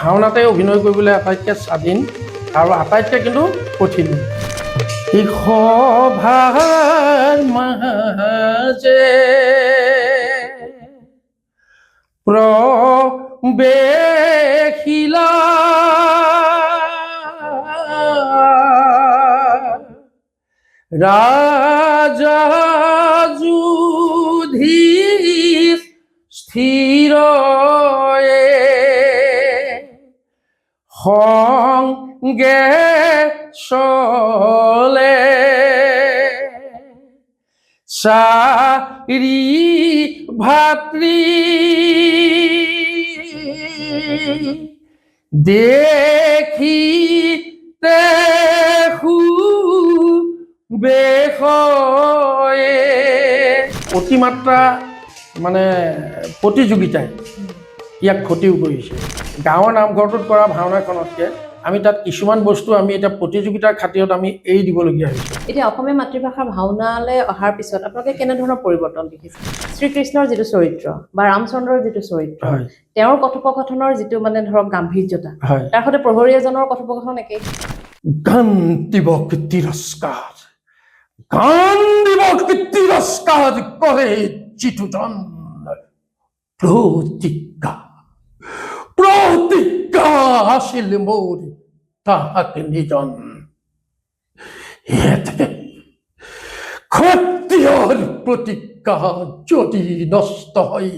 ভাওনাতে অভিনয় কৰিবলৈ আটাইতকৈ স্বাধীন আৰু আটাইতকৈ কিন্তু কঠিন। এই সভাৰ মাজে প্ৰৱেশিলা ৰাজা যুধিষ্ঠিৰয়ে সংগে চলে চাৰি ভাতৃ দেখিতে বেশয়ে অতিমাত্ৰা মানে প্ৰতিযোগিতাই ইয়াক ক্ষতিও কৰিছে। গাঁৱৰ নামঘৰটোত কৰা ভাওনাখনতকৈ আমি তাত কিছুমান বস্তু আমি এতিয়া প্ৰতিযোগিতাৰ খাতিৰত আমি এৰি দিবলগীয়া হৈছে। এতিয়া অসমীয়া মাতৃভাষাৰ ভাওনালৈ অহাৰ পিছত আপোনালোকে কেনেধৰণৰ পৰিৱৰ্তন দেখিছে? শ্ৰীকৃষ্ণৰ যিটো চৰিত্ৰ বা ৰামচন্দ্ৰৰ যিটো চৰিত্ৰ, তেওঁৰ কথোপকথনৰ যিটো মানে ধৰক গাম্ভীৰ্যতা, তাৰ সৈতে প্ৰহৰী এজনৰ কথোপকথন একেই। গান দিৱস তিৰস্কাৰ, গান দিৱস তিৰস্কাৰ কৰে যিটোজন প্ৰতিজ্ঞা আছিল মোৰ তাহাক নিজন। ক্ষত্ৰিয়ৰ প্ৰতিজ্ঞা যদি নষ্ট হয়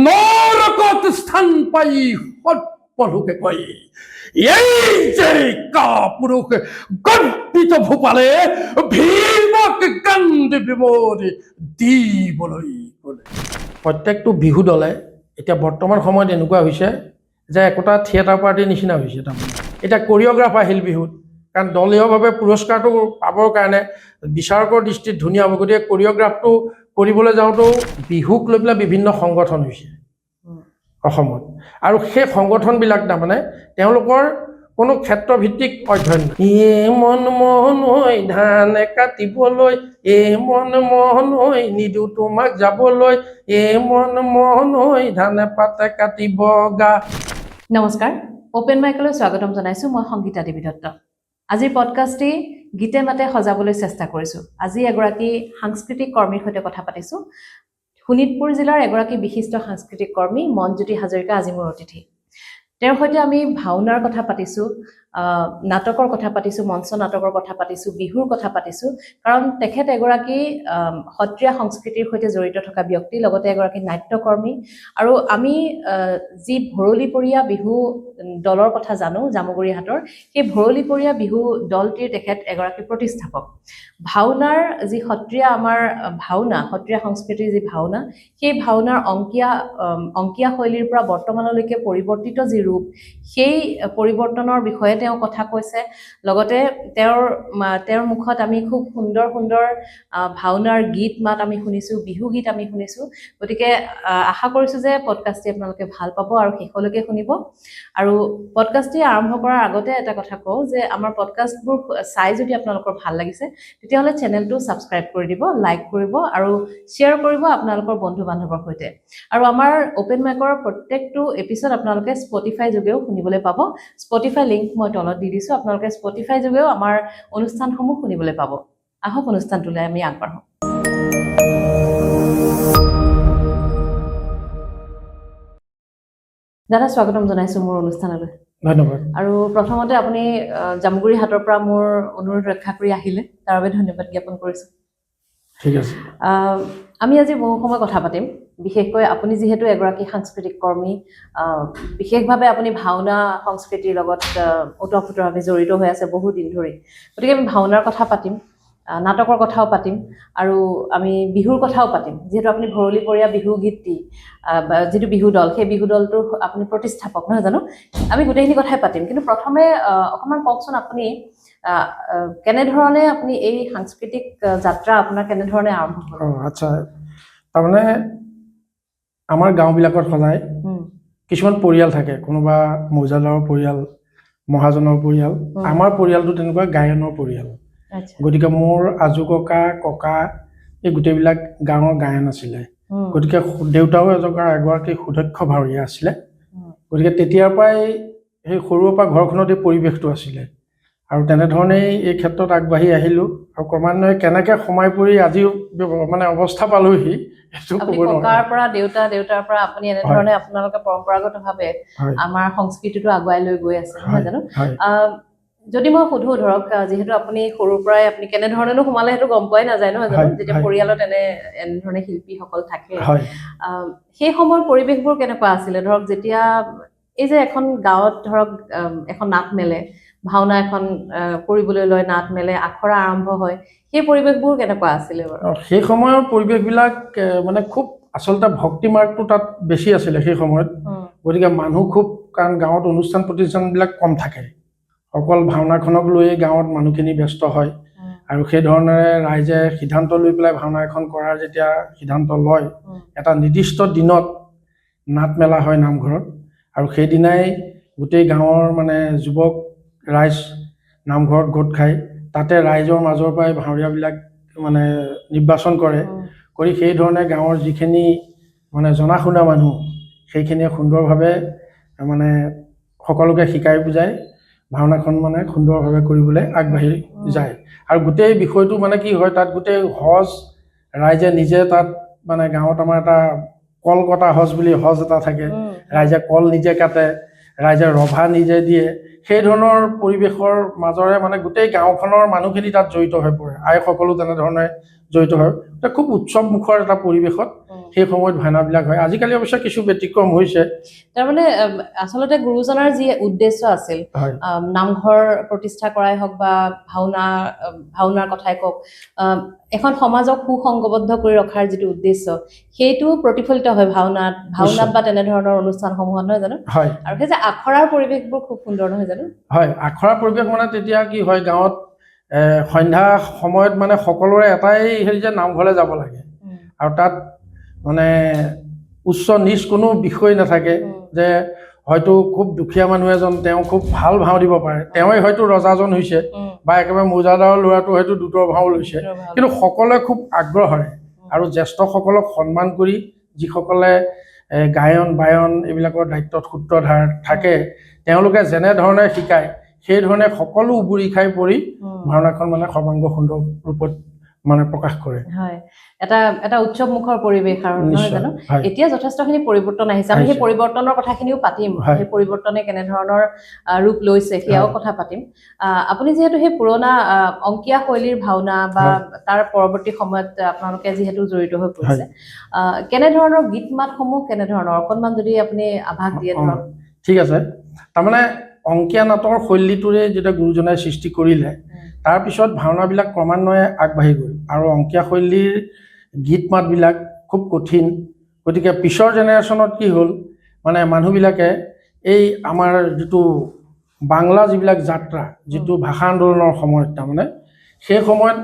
নৰকত স্থান পাই সৰ্বলোকে কয় এই যে কাপুৰুষ গৰ্বিত ভূপালে ভীমক কান্দি বিমোৰ দিবলৈ গ'লে। প্ৰত্যেকটো বিহু দলে এতিয়া বৰ্তমান সময়ত এনেকুৱা হৈছে যে একোটা থিয়েটাৰ পাৰ্টিৰ নিচিনা হৈছে। তাৰমানে এতিয়া কৰিঅ'গ্ৰাফ আহিল বিহুত, কাৰণ দলীয়ভাৱে পুৰস্কাৰটো পাবৰ কাৰণে বিচাৰকৰ দৃষ্টিত ধুনীয়া হ'ব। গতিকে কৰিঅ'গ্ৰাফটো কৰিবলৈ যাওঁতেও বিহুক লৈ পেলাই বিভিন্ন সংগঠন হৈছে অসমত, আৰু সেই সংগঠনবিলাক তাৰমানে তেওঁলোকৰ কোনো ক্ষেত্ৰভিত্তিক অধ্যয়ন নাই। মন মোহনৈ ধান কাটিবলৈ, মন মোহনৈ নিদো তোমাক যাবলৈ, মন মোহনৈ ধান পাতে কাটিব গা। নমস্কাৰ, অপেন মাইকলৈ স্বাগতম জনাইছোঁ। মই সংগীতা দেৱী দত্ত। আজিৰ পডকাষ্টটি গীতে মাতে সজাবলৈ চেষ্টা কৰিছোঁ। আজি এগৰাকী সাংস্কৃতিক কৰ্মীৰ সৈতে কথা পাতিছোঁ। শোণিতপুৰ জিলাৰ এগৰাকী বিশিষ্ট সাংস্কৃতিক কৰ্মী মনজ্যোতি হাজৰিকা আজি মোৰ অতিথি। তেওঁৰ সৈতে আমি ভাওনাৰ কথা পাতিছোঁ, নাটকৰ কথা পাতিছোঁ, মঞ্চ নাটকৰ কথা পাতিছোঁ, বিহুৰ কথা পাতিছোঁ, কাৰণ তেখেত এগৰাকী সত্ৰীয়া সংস্কৃতিৰ সৈতে জড়িত থকা ব্যক্তি, লগতে এগৰাকী নাট্যকৰ্মী। আৰু আমি যি ভৰলীপৰীয়া বিহু দলৰ কথা জানো জামুগুৰিহাটৰ, সেই ভৰলীপৰীয়া বিহু দলটিৰ তেখেত এগৰাকী প্ৰতিষ্ঠাপক। ভাওনাৰ যি সত্ৰীয়া আমাৰ ভাওনা, সত্ৰীয়া সংস্কৃতিৰ যি ভাওনা, সেই ভাওনাৰ অংকীয়া শৈলীৰ পৰা বৰ্তমানলৈকে পৰিৱৰ্তিত যি ৰূপ, সেই পৰিৱৰ্তনৰ বিষয়ে তেওঁ কথা কৈছে। লগতে তেওঁৰ মুখত আমি খুব সুন্দৰ সুন্দৰ ভাওনাৰ গীত মাত আমি শুনিছোঁ, বিহু গীত আমি শুনিছোঁ। গতিকে আশা কৰিছোঁ যে পডকাষ্টটি আপোনালোকে ভাল পাব আৰু শেষলৈকে শুনিব। আৰু পডকাষ্টটি আৰম্ভ কৰাৰ আগতে এটা কথা কওঁ যে আমাৰ পডকাষ্টবোৰ চাই যদি আপোনালোকৰ ভাল লাগিছে তেতিয়াহ'লে চেনেলটো ছাবস্ক্ৰাইব কৰি দিব, লাইক কৰিব আৰু শ্বেয়াৰ কৰিব আপোনালোকৰ বন্ধু বান্ধৱৰ সৈতে। আৰু আমাৰ অপেন মাইকৰ প্ৰত্যেকটো এপিছড আপোনালোকে স্পটিফাই যোগেও শুনিবলৈ পাব। স্পটিফাই লিংক মই তলত দি দিছোঁ, আপোনালোকে স্পটিফাই যোগেও আমাৰ অনুষ্ঠানসমূহ শুনিবলৈ পাব। আহক অনুষ্ঠানটোলৈ আমি আগবাঢ়োঁ। দাদা, স্বাগতম জনাইছোঁ মোৰ অনুষ্ঠানলৈ। ধন্যবাদ। আৰু প্ৰথমতে আপুনি জামুগুৰিহাটৰ পৰা মোৰ অনুৰোধ ৰক্ষা কৰি আহিলে, তাৰ বাবে ধন্যবাদ জ্ঞাপন কৰিছোঁ। ঠিক আছে। আমি আজি বহু সময় কথা পাতিম, বিশেষকৈ আপুনি যিহেতু এগৰাকী সাংস্কৃতিক কৰ্মী, বিশেষভাৱে আপুনি ভাওনা সংস্কৃতিৰ লগত ওতঃপ্ৰোতভাৱে জড়িত হৈ আছে বহু দিন ধৰি। গতিকে আমি ভাওনাৰ কথা পাতিম, নাটকৰ কথাও পাতিম আৰু আমি বিহুৰ কথাও পাতিম, যিহেতু আপুনি ভৰলীপৰীয়া বিহু গীতটি যিটো বিহু দল, সেই বিহু দলটোৰ আপুনি প্ৰতিষ্ঠাপক, নহয় জানো? আমি গোটেইখিনি কথাই পাতিম, কিন্তু প্ৰথমে অকণমান কওকচোন আপুনি কেনেধৰণে আপুনি এই সাংস্কৃতিক যাত্ৰা আপোনাৰ কেনেধৰণে আৰম্ভ হ'ল? আচ্ছা, তাৰমানে আমাৰ গাঁওবিলাকত সদায় কিছুমান পৰিয়াল থাকে, কোনোবা মৌজাদাৰৰ পৰিয়াল, মহাজনৰ পৰিয়াল। আমাৰ পৰিয়ালটো তেনেকুৱা গায়নৰ পৰিয়াল। গতিকে মোৰ আজু ককা এই গোটেইবিলাক গাঁৱৰ গায়ন আছিলে। গতিকে দেউতাও এগৰাকী সুদক্ষ ভাৱৰীয়া আছিলে। গতিকে তেতিয়াৰ পৰাই সেই সৰুৰ পৰা ঘৰখনতে পৰিৱেশটো আছিলে আৰু তেনেধৰণেই এই ক্ষেত্ৰত আগবাঢ়ি আহিলোঁ আৰু ক্ৰমান্বয়ে কেনেকৈ সোমাই পৰি আজিও মানে অৱস্থা পালোহি সেইটো আপুনি ক'ব ককাৰ নোৱাৰোঁ। পৰা দেউতাৰ পৰা আপুনি এনেধৰণে আপোনালোকে পৰম্পৰাগতভাৱে হয় আমাৰ সংস্কৃতিটো আগুৱাই লৈ গৈ আছে নহয় হয় জানো হয় যদি মই সুধো ধৰক যিহেতু আপুনি সৰুৰ পৰাই আপুনি কেনেধৰণেনো সোমালে সেইটো গম পোৱাই নাযায় নহয় জানো হয়, যেতিয়া হয়। পৰিয়ালত এনেধৰণে শিল্পীসকল থাকে হয় সেই সময়ৰ পৰিৱেশবোৰ কেনেকুৱা আছিলে ধৰক যেতিয়া এই যে এখন গাঁৱত ধৰক এখন নাট মেলে ভাওনা এখন কৰিবলৈ লয় নাট মেলে আখৰা আৰম্ভ হয় সেই পৰিৱেশবোৰ কেনেকুৱা আছিলে বাৰু সেই সময়ৰ পৰিৱেশবিলাক মানে খুব আচলতে ভক্তি মাৰ্গটো তাত বেছি আছিলে সেই সময়ত গতিকে মানুহ খুব কাৰণ গাঁৱত অনুষ্ঠান প্ৰতিষ্ঠানবিলাক কম থাকে অকল ভাওনাখনক লৈয়ে গাঁৱত মানুহখিনি ব্যস্ত হয় আৰু সেই ধৰণেৰে ৰাইজে সিদ্ধান্ত লৈ পেলাই ভাওনা এখন কৰাৰ যেতিয়া সিদ্ধান্ত লয় এটা নিৰ্দিষ্ট দিনত নাট মেলা হয় নামঘৰত আৰু সেইদিনাই গোটেই গাঁৱৰ মানে যুৱক ৰাইজ নামঘৰত গোট খায় তাতে ৰাইজৰ মাজৰ পৰাই ভাৱৰীয়াবিলাক মানে নিৰ্বাচন কৰে কৰি সেই ধৰণে গাঁৱৰ যিখিনি মানে জনা শুনা মানুহ সেইখিনিয়ে সুন্দৰভাৱে মানে সকলোকে শিকাই বুজাই ভাওনাখন মানে সুন্দৰভাৱে কৰিবলৈ আগবাঢ়ি যায় আৰু গোটেই বিষয়টো মানে কি হয় তাত গোটেই সজ ৰাইজে নিজে তাত মানে গাঁৱত আমাৰ এটা কল কটা সজ বুলি সজ এটা থাকে ৰাইজে কল নিজে কাটে ৰাইজে ৰভা নিজে দিয়ে সেই ধৰণৰ পৰিৱেশৰ মাজৰে মানে গোটেই গাঁওখনৰ মানুহখিনি তাত জড়িত হৈ পৰে আইসকলো তেনেধৰণে জড়িত হয় খুব উৎসৱমুখৰ এটা পৰিৱেশত সেই সময়ত ভাওনাবিলাক হয় আজিকালি অৱশ্যে কিছু ব্যতিক্ৰম হৈছে তাৰমানে আচলতে গুৰুজনাৰ যি উদ্দেশ্য আছিল হয় নামঘৰ প্ৰতিষ্ঠা কৰাই হওক বা ভাওনাৰ কথাই কওক এখন সমাজক সুসংগবদ্ধ কৰি ৰখাৰ যিটো উদ্দেশ্য সেইটো প্ৰতিফলিত হয় ভাওনাত বা তেনেধৰণৰ অনুষ্ঠানসমূহত নহয় জানো হয় আৰু সেই যে আখৰাৰ পৰিৱেশবোৰ খুব সুন্দৰ নহয় জানো হয় আখৰাৰ পৰিৱেশ মানে তেতিয়া কি হয় গাঁৱত সন্ধ্যা সময়ত মানে সকলোৰে এটাই হেৰি যে নামঘৰলৈ যাব লাগে আৰু তাত মানে উচ্চ নিচ কোনো বিষয় নাথাকে যে হয়তো খুব দুখীয়া মানুহ এজন তেওঁ খুব ভাল ভাও দিব পাৰে তেওঁই হয়তো ৰজাজন হৈছে বা একেবাৰে মৌজাদাৰৰ ল'ৰাটো হয়তো দুটৰ ভাও লৈছে কিন্তু সকলোৱে খুব আগ্ৰহেৰে আৰু জ্যেষ্ঠসকলক সন্মান কৰি যিসকলে গায়ন বায়ন এইবিলাকৰ দায়িত্বত সূত্ৰধাৰ থাকে তেওঁলোকে যেনেধৰণে শিকায় সেই ধৰণে সকলো উবুৰি খাই পৰি ভাওনাখন মানে সৰ্বাংগ সুন্দৰ ৰূপত মানে প্ৰকাশ কৰে হয় এটা উৎসৱমুখৰ পৰিৱেশ আৰু নহয় জানো হয় এতিয়া যথেষ্টখিনি পৰিৱৰ্তন আহিছে আমি সেই পৰিৱৰ্তনৰ কথাখিনিও পাতিম হয়। সেই পৰিৱৰ্তনে কেনেধৰণৰ ৰূপ লৈছে সেয়াও কথা পাতিম আপুনি যিহেতু সেই পুৰণা অংকীয়া শৈলীৰ ভাওনা বা তাৰ পৰৱৰ্তী সময়ত আপোনালোকে যিহেতু জড়িত হৈ পৰিছে কেনেধৰণৰ গীত মাতসমূহ কেনেধৰণৰ অকণমান যদি আপুনি আভাস দিয়ে ধৰক ঠিক আছে তাৰমানে অংকীয়া নাটৰ শৈলীটোৰে যেতিয়া গুৰুজনাই সৃষ্টি কৰিলে তাৰপিছত ভাওনাবিলাক ক্ৰমান্বয়ে আগবাঢ়ি গ'ল আৰু অংকীয়া শৈলীৰ গীত মাতবিলাক খুব কঠিন গতিকে পিছৰ জেনেৰেশ্যনত কি হ'ল মানে মানুহবিলাকে এই আমাৰ যিটো বাংলা যিবিলাক যাত্ৰা যিটো ভাষা আন্দোলনৰ সময়ত তাৰমানে সেই সময়ত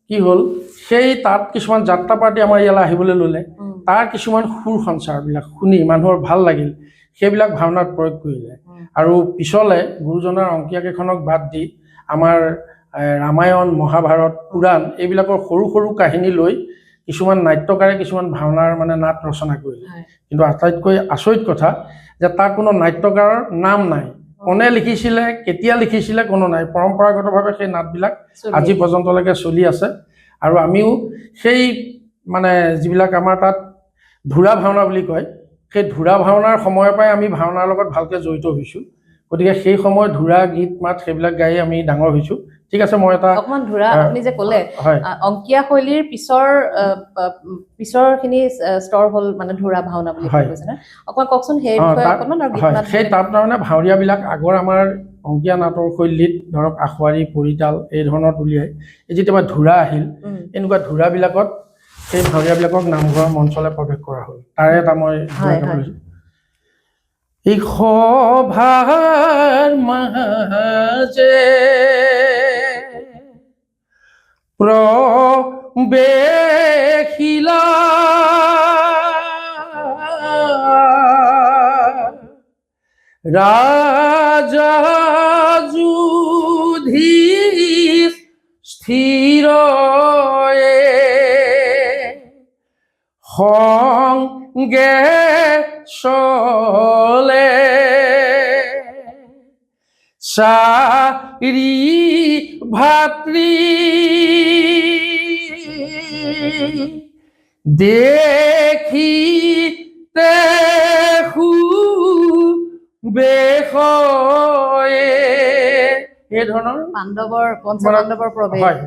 কি হ'ল সেই তাত কিছুমান যাত্ৰা পাৰ্টি আমাৰ ইয়ালৈ আহিবলৈ ল'লে তাৰ কিছুমান সুৰ সঞ্চাৰবিলাক শুনি মানুহৰ ভাল লাগিল সেইবিলাক ভাওনাত প্ৰয়োগ কৰিলে আৰু পিছলে গুৰুজনাৰ অংকীয়া কেইখনক বাদ দি আমাৰ ৰামায়ণ মহাভাৰত পুৰাণ এইবিলাকৰ সৰু সৰু কাহিনী লৈ কিছুমান নাট্যকাৰে কিছুমান ভাওনাৰ মানে নাট ৰচনা কৰিলে কিন্তু আটাইতকৈ আচৰিত কথা যে তাৰ কোনো নাট্যকাৰৰ নাম নাই কোনে লিখিছিলে কেতিয়া লিখিছিলে কোনো নাই পৰম্পৰাগতভাৱে সেই নাটবিলাক আজি পৰ্যন্তলৈকে চলি আছে আৰু আমিও সেই মানে যিবিলাক আমাৰ তাত ধুৰা ভাওনা বুলি কয় সেই ধুৰা ভাওনাৰ সময়ৰ পৰাই আমি ভাওনাৰ লগত ভালকৈ জড়িত হৈছোঁ গতিকে সেই সময়ত ধুৰা গীত মাত সেইবিলাক গাই আমি ডাঙৰ হৈছোঁ ঠিক আছে মই এটা অকমান ধুৰা আপুনি যে ক'লে হয় অংকীয়া শৈলীৰ পিছৰখিনি স্তৰ হ'ল মানে ধুৰা ভাওনা বুলি কৈছে না অকমান কওকচোন সেই বিষয়ে অকমান আৰু গীত মাত সেই তাত তাৰমানে ভাৱৰীয়াবিলাক আগৰ আমাৰ অংকীয়া নাটৰ শৈলীত ধৰক আখুৱাৰী পৰিতাল এই ধৰণৰ উলিয়াই এই যেতিয়া ধুৰা আহিল এনেকুৱা ধুৰাবিলাকত সেই ভাৱৰীয়াবিলাকক নামঘৰৰ মঞ্চলৈ প্ৰৱেশ কৰা হ'ল তাৰে এটা মই এই সভাৰ মাজে প্ৰবেশিলা ৰাজা যুধিষ্ঠিৰে সংগে চলে চাৰি ভাতৃ দেখিতে বেশয়ে এই ধৰণৰ পাণ্ডৱৰ পঞ্চপাণ্ডৱৰ প্ৰৱেশ হয়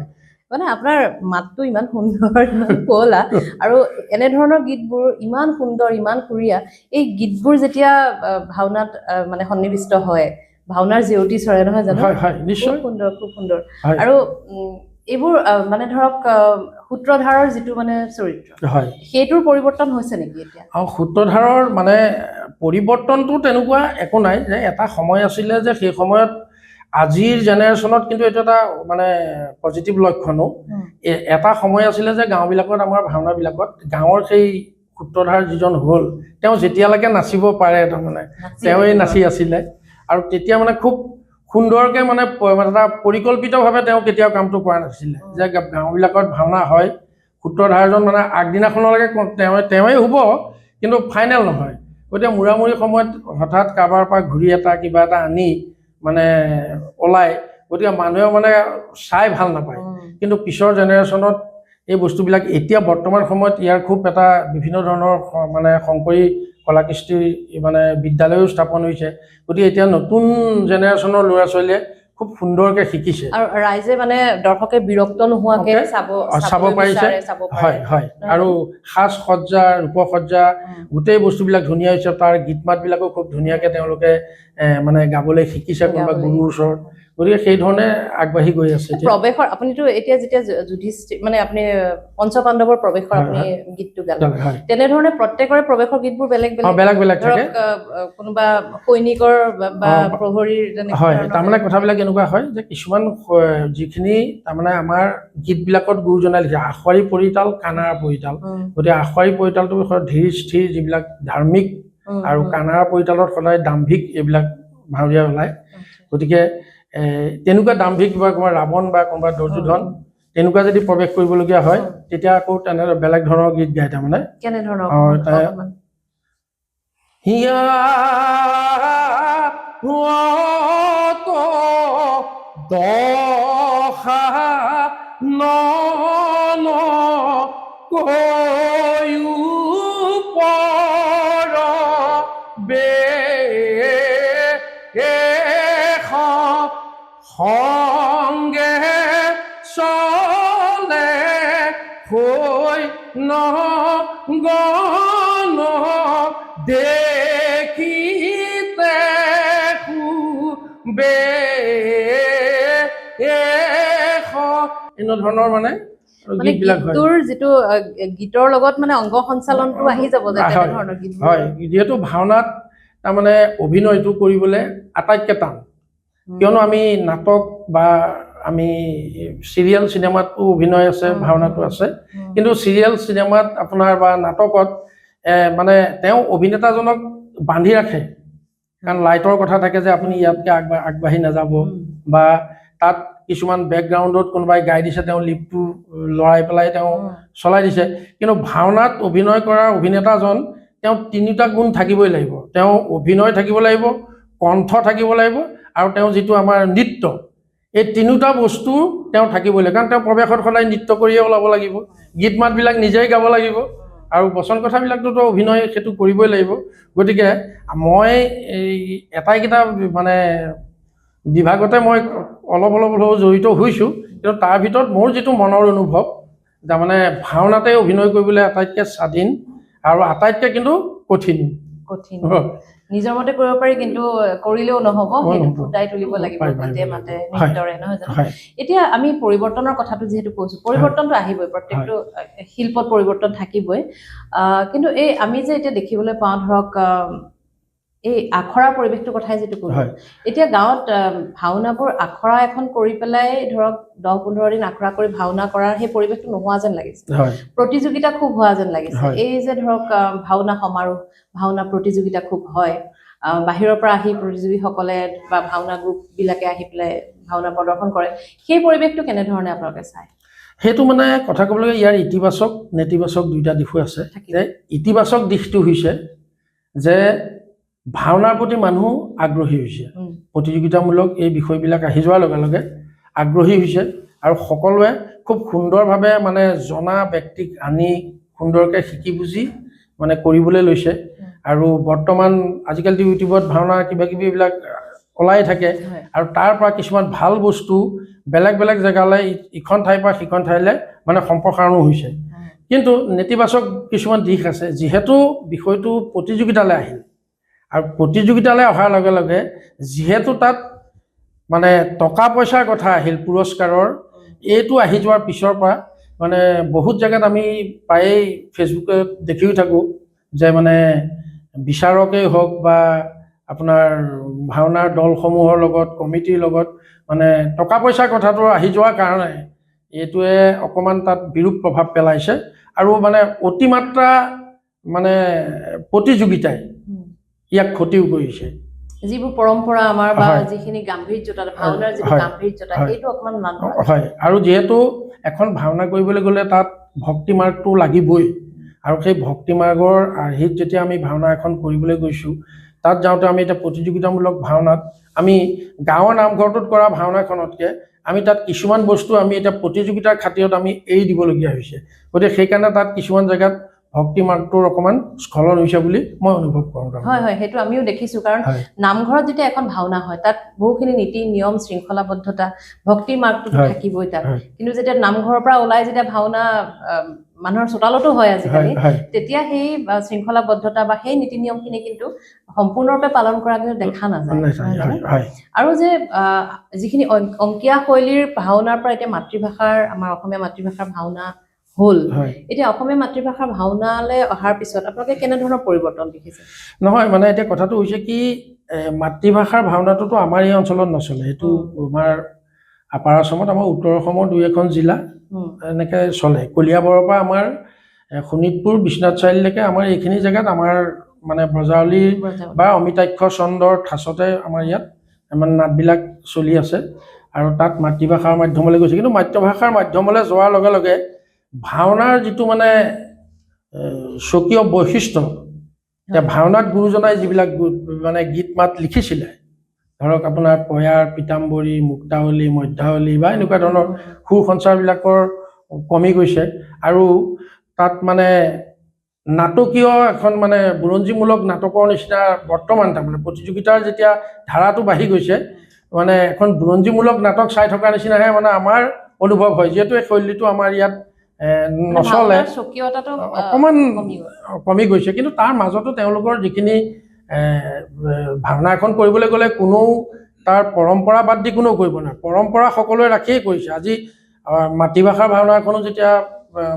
মানে আপোনাৰ মাতটো ইমান সুন্দৰ ইমান শুৱলা আৰু এনেধৰণৰ গীতবোৰ ইমান সুন্দৰ ইমান সুৰীয়া এই গীতবোৰ যেতিয়া ভাওনাত মানে সন্নিৱিষ্ট হয় ভাওনাৰ জেউতি চৰে নহয় জানো হয় হয় নিশ্চয় খুব সুন্দৰ হয়। আৰু এইবোৰ মানে ধৰক সূত্ৰধাৰৰ যিটো মানে চৰিত্ৰ হয় সেইটোৰ পৰিৱৰ্তন হৈছে নেকি এতিয়া আৰু সূত্ৰধাৰৰ মানে পৰিৱৰ্তনটো তেনেকুৱা একো নাই যে এটা সময় আছিলে যে সেই সময়ত আজিৰ জেনেৰেশ্যনত কিন্তু এইটো এটা মানে পজিটিভ লক্ষণো এটা সময় আছিলে যে গাঁওবিলাকত আমাৰ ভাওনাবিলাকত গাঁৱৰ সেই সূত্ৰধাৰ যিজন হ'ল তেওঁ যেতিয়ালৈকে নাচিব পাৰে তাৰমানে তেওঁই নাচি আছিলে আৰু তেতিয়া মানে খুব সুন্দৰকৈ মানে এটা পৰিকল্পিতভাৱে তেওঁ কেতিয়াও কামটো কৰা নাছিলে যে গাঁওবিলাকত ভাওনা হয় সূত্ৰধাৰজন মানে আগদিনাখনলৈকে তেওঁই হ'ব কিন্তু ফাইনেল নহয় গতিকে মূৰামূৰি সময়ত হঠাৎ কাৰোবাৰ পৰা ঘূৰি এটা কিবা এটা আনি মানে ওলাই গতিকে মানুহে মানে চাই ভাল নাপায় কিন্তু পিছৰ জেনেৰেশ্যনত এই বস্তুবিলাক এতিয়া বৰ্তমান সময়ত ইয়াৰ খুব এটা বিভিন্ন ধৰণৰ মানে শংকৰী কলাকৃষ্টি মানে বিদ্যালয়ো স্থাপন হৈছে গতিকে এতিয়া নতুন জেনেৰেশ্যনৰ ল'ৰা ছোৱালীয়ে খুব সুন্দৰকৈ শিকিছে আৰু ৰাইজে মানে দৰ্শকে বিৰক্ত নোহোৱাকৈ চাব পাৰিছে হয় হয় আৰু সাজ সজ্জা ৰূপসজ্জা গোটেই বস্তুবিলাক ধুনীয়া হৈছে তাৰ গীত মাতবিলাকো খুব ধুনীয়াকৈ তেওঁলোকে মানে গাবলৈ শিকিছে কোনোবা গুৰুৰ ওচৰত গতিকে সেই ধৰণে আগবাঢ়ি গৈ আছে প্ৰৱেশৰ আপুনিতো এতিয়া যেতিয়া যুধিষ্ঠিৰ মানে আপুনি পঞ্চপাণ্ডৱৰ প্ৰৱেশৰ আপুনি গীতটো গালে তেনেধৰণে প্ৰত্যেকৰে প্ৰৱেশৰ গীতবোৰ বেলেগ বেলেগ বেলেগ থাকে কোনোবা সৈনিকৰ বা প্ৰহৰীৰ হয় তাৰমানে কথাবিলাক এনেকুৱা হয় যে কিছুমান যিখিনি তাৰমানে আমাৰ গীতবিলাকত গুৰুজনাই লিখে আখৰাৰী পৰিতাল কানাড়া পৰিতাল গতিকে আখৰাৰী পৰিতালটো ধীৰ স্থিৰ যিবিলাক ধাৰ্মিক আৰু কানাড়া পৰিতালত সদায় দাম্ভিক এইবিলাক ভাৱৰীয়া ওলায় গতিকে তেনেকুৱা দাম্ভিক বা কোনোবা ৰাৱণ বা কোনোবা দুৰ্যোধন তেনেকুৱা যদি প্ৰৱেশ কৰিবলগীয়া হয় তেতিয়া আকৌ তেনে বেলেগ ধৰণৰ গীত গায় তাৰমানে কেনেধৰণৰ হিয়া দশা নন কয়ু পৰ সংগে চলে হৈ নগণ দেখিতে এনেধৰণৰ মানে গীতটোৰ যিটো গীতৰ লগত মানে অংগ সঞ্চালনটো আহি যাব যে তেনেধৰণৰ গীত হয় যিহেতু ভাওনাত তাৰমানে অভিনয়টো কৰিবলৈ আটাইতকৈ টান কিয়নো আমি নাটক বা আমি চিৰিয়েল চিনেমাতো অভিনয় আছে ভাওনাটো আছে কিন্তু চিৰিয়েল চিনেমাত আপোনাৰ বা নাটকত মানে তেওঁ অভিনেতাজনক বান্ধি ৰাখে কাৰণ লাইটৰ কথা থাকে যে আপুনি ইয়াতকৈ আগবাঢ়ি নাযাব বা তাত কিছুমান বেকগ্ৰাউণ্ডত কোনোবাই গাই দিছে তেওঁ লিপটো লৰাই পেলাই তেওঁ চলাই দিছে কিন্তু ভাওনাত অভিনয় কৰা অভিনেতাজন তেওঁ তিনিটা গুণ থাকিবই লাগিব তেওঁ অভিনয় থাকিব লাগিব কণ্ঠ থাকিব লাগিব আৰু তেওঁ যিটো আমাৰ নৃত্য এই তিনিটা বস্তু তেওঁ থাকিবই লাগিব কাৰণ তেওঁ প্ৰৱেশত সদায় নৃত্য কৰিয়ে ওলাব লাগিব গীত মাতবিলাক নিজেই গাব লাগিব আৰু বচন কথাবিলাকটোতো অভিনয় সেইটো কৰিবই লাগিব গতিকে মই এই এটাইকেইটা মানে বিভাগতে মই অলপ হ'লেও জড়িত হৈছোঁ কিন্তু তাৰ ভিতৰত মোৰ যিটো মনৰ অনুভৱ তাৰমানে ভাওনাতে অভিনয় কৰিবলৈ আটাইতকৈ স্বাধীন আৰু আটাইতকৈ কিন্তু কঠিন নিজৰ মতে কৰিব পাৰি কিন্তু কৰিলেও নহ'ব সেইটো ফুটাই তুলিব লাগিব গীতে মাতে নৃত্যৰে নহয় জানো এতিয়া আমি পৰিৱৰ্তনৰ কথাটো যিহেতু কৈছোঁ পৰিৱৰ্তনটো আহিবই প্ৰত্যেকটো শিল্পত পৰিৱৰ্তন থাকিবই কিন্তু এই আমি যে এতিয়া দেখিবলৈ পাওঁ ধৰক এই আখৰাৰ পৰিৱেশটোৰ কথাই যিটো কৈছোঁ এতিয়া গাঁৱত ভাওনাবোৰ আখৰা এখন কৰি পেলাই ধৰক 10-15 দিন আখৰা কৰি ভাওনা কৰাৰ সেই পৰিৱেশটো নোহোৱা যেন লাগিছে প্ৰতিযোগিতা খুব হোৱা যেন লাগিছে এই যে ধৰক ভাওনা সমাৰোহ ভাওনা প্ৰতিযোগিতা খুব হয় বাহিৰৰ পৰা আহি প্ৰতিযোগীসকলে বা ভাওনা গ্ৰুপবিলাকে আহি পেলাই ভাওনা প্ৰদৰ্শন কৰে সেই পৰিৱেশটো কেনেধৰণে আপোনালোকে চায় সেইটো মানে কথা ক'বলৈ ইয়াৰ ইতিবাচক নেতিবাচক দুইটা দিশো আছে যে ইতিবাচক দিশটো হৈছে যে ভাওনাৰ প্ৰতি মানুহ আগ্ৰহী হৈছে প্ৰতিযোগিতামূলক এই বিষয়বিলাক আহি যোৱাৰ লগে লগে আগ্ৰহী হৈছে আৰু সকলোৱে খুব সুন্দৰভাৱে মানে জনা ব্যক্তিক আনি সুন্দৰকৈ শিকি বুজি মানে কৰিবলৈ লৈছে আৰু বৰ্তমান আজিকালি ইউটিউবত ভাওনা কিবা কিবি এইবিলাক ওলাই থাকে আৰু তাৰ পৰা কিছুমান ভাল বস্তু বেলেগ বেলেগ জেগালৈ ইখন ঠাইৰ পৰা সিখন ঠাইলৈ মানে সম্প্ৰসাৰণো হৈছে কিন্তু নেতিবাচক কিছুমান দিশ আছে যিহেতু বিষয়টো প্ৰতিযোগিতালৈ আহিল আৰু প্ৰতিযোগিতালৈ অহাৰ লগে লগে যিহেতু তাত মানে টকা পইচাৰ কথা আহিল পুৰস্কাৰৰ এইটো আহি যোৱাৰ পিছৰ পৰা মানে বহুত জেগাত আমি প্ৰায়েই ফেচবুকত দেখিও থাকোঁ যে মানে বিচাৰকেই হওক বা আপোনাৰ ভাওনাৰ দলসমূহৰ লগত কমিটিৰ লগত মানে টকা পইচাৰ কথাটো আহি যোৱাৰ কাৰণে এইটোৱে অকণমান তাত বিৰূপ প্ৰভাৱ পেলাইছে আৰু মানে অতিমাত্ৰা মানে প্ৰতিযোগিতাই ইয়াক ক্ষতিও কৰিছে যিবোৰ পৰম্পৰা আমাৰ বা যিখিনি গাম্ভীৰ্যতা ভাওনাৰ যিটো গাম্ভীৰ্যতা সেইটো অকমান হয় আৰু যিহেতু এখন ভাওনা কৰিবলৈ গ'লে তাত ভক্তি মাৰ্গটো লাগিবই আৰু সেই ভক্তি মাৰ্গৰ আৰ্হিত যেতিয়া আমি ভাওনা এখন কৰিবলৈ গৈছোঁ তাত যাওঁতে আমি এতিয়া প্ৰতিযোগিতামূলক ভাওনাত আমি গাঁৱৰ নামঘৰটোত কৰা ভাওনাখনতকৈ আমি তাত কিছুমান বস্তু আমি এতিয়া প্ৰতিযোগিতাৰ খাতিৰত আমি এৰি দিবলগীয়া হৈছে গতিকে সেইকাৰণে তাত কিছুমান জেগাত ভক্তি মাৰ্গটোৰ অকণমান স্খলন হৈছে বুলি মই অনুভৱ কৰোঁ হয় হয় সেইটো আমিও দেখিছোঁ কাৰণ নামঘৰত যেতিয়া এখন ভাওনা হয় তাত বহুখিনি নীতি নিয়ম শৃংখলাবদ্ধতা ভক্তিৰ মাৰ্গটো থাকিবই তাত কিন্তু যেতিয়া নামঘৰৰ পৰা ওলাই যেতিয়া ভাওনা মানুহৰ চোতালতো হয় আজিকালি তেতিয়া সেই শৃংখলাবদ্ধতা বা সেই নীতি নিয়মখিনি কিন্তু সম্পূৰ্ণৰূপে পালন কৰা কিন্তু দেখা নাযায় আৰু যে যিখিনি অংকীয়া শৈলীৰ ভাওনাৰ পৰা এতিয়া মাতৃভাষাৰ আমাৰ অসমীয়া মাতৃভাষাৰ ভাওনা হল এতিয়া অসমীয়া মাতৃভাষাৰ ভাওনালৈ অহাৰ পিছত আপোনালোকে কেনেধৰণৰ পৰিৱৰ্তন দেখিছে নহয় মানে এতিয়া কথাটো হৈছে কি মাতৃভাষাৰ ভাওনাটোতো আমাৰ এই অঞ্চলত নচলে এইটো আমাৰ আপাৰ অসমত আমাৰ উত্তৰ অসমৰ দুই এখন জিলা এনেকৈ চলে কলিয়াবৰৰ পৰা আমাৰ শোণিতপুৰ বিশ্বনাথ চাৰিআলিলৈকে আমাৰ এইখিনি জেগাত আমাৰ মানে ব্ৰজাৱলী বা অমিতাক্ষ চন্দ্ৰৰ ঠাচতে আমাৰ ইয়াত মানে নাটবিলাক চলি আছে আৰু তাত মাতৃভাষাৰ মাধ্যমলৈ গৈছে কিন্তু মাতৃভাষাৰ মাধ্যমলৈ যোৱাৰ লগে লগে ভাওনাৰ যিটো মানে স্বকীয় বৈশিষ্ট্য এতিয়া ভাওনাত গুৰুজনাই যিবিলাক মানে গীত মাত লিখিছিলে ধৰক আপোনাৰ পয়াৰ পিতাম্বৰী মুক্তাৱলী মধ্যাৱলী বা এনেকুৱা ধৰণৰ সুৰ সঞ্চাৰবিলাকৰ কমি গৈছে আৰু তাত মানে নাটকীয় এখন মানে বুৰঞ্জীমূলক নাটকৰ নিচিনা বৰ্তমান তাৰমানে প্ৰতিযোগিতাৰ যেতিয়া ধাৰাটো বাঢ়ি গৈছে মানে এখন বুৰঞ্জীমূলক নাটক চাই থকাৰ নিচিনাহে মানে আমাৰ অনুভৱ হয় যিহেতু এই শৈলীটো আমাৰ ইয়াত নচলে অকণমান কমি গৈছে কিন্তু তাৰ মাজতো তেওঁলোকৰ যিখিনি ভাওনা এখন কৰিবলৈ গ'লে কোনেও তাৰ পৰম্পৰা বাদ দি কোনেও কৰিব নোৱাৰে পৰম্পৰা সকলোৱে ৰাখিয়েই কৰিছে আজি মাতৃভাষাৰ ভাওনা এখনো যেতিয়া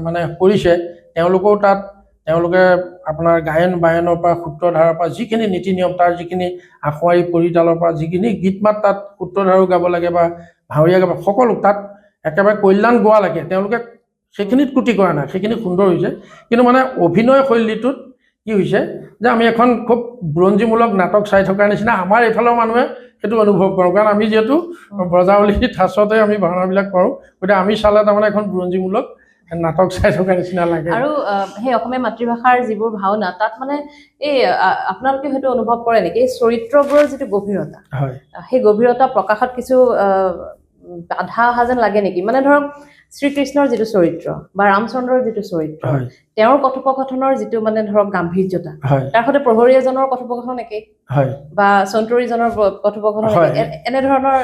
মানে কৰিছে তেওঁলোকেও তাত তেওঁলোকে আপোনাৰ গায়ন বায়নৰ পৰা সূত্ৰধাৰৰ পৰা যিখিনি নীতি নিয়ম তাৰ যিখিনি আখুৱাৰী পৰিতালৰ পৰা যিখিনি গীত মাত তাত সূত্ৰধাৰো গাব লাগে বা ভাৱৰীয়া গাব সকলো তাত একেবাৰে কল্যাণ গোৱা লাগে তেওঁলোকে সেইখিনিত ক্ৰুটি কৰা নাই সেইখিনি সুন্দৰ হৈছে কিন্তু মানে অভিনয় শৈলীটোত কি হৈছে যে আমি এখন খুব বুৰঞ্জীমূলক নাটক চাই থকাৰ নিচিনা আমাৰ এইফালৰ মানুহে সেইটো অনুভৱ কৰোঁ কাৰণ আমি যিহেতু ব্ৰজাৱলী ঠাচতে আমি ভাওনাবিলাক কৰোঁ গতিকে আমি চালে তাৰমানে এখন বুৰঞ্জীমূলক নাটক চাই থকাৰ নিচিনা লাগে আৰু সেই অসমীয়া মাতৃভাষাৰ যিবোৰ ভাওনা তাত মানে এই আপোনালোকে হয়তো অনুভৱ কৰে নেকি এই চৰিত্ৰবোৰৰ যিটো গভীৰতা সেই গভীৰতা প্ৰকাশত কিছু বাধা অহা যেন লাগে নেকি মানে ধৰক শ্ৰীকৃষ্ণৰ যিটো চৰিত্ৰ বা ৰামচন্দ্ৰৰ যিটো চৰিত্ৰ তেওঁৰ কথোপকথনৰ যিটো মানে ধৰক গাম্ভীৰ্যতা তাৰ সৈতে প্ৰহৰী এজনৰ কথোপকথন একেই বা সন্তৰীজনৰ কথোপকথন এনেধৰণৰ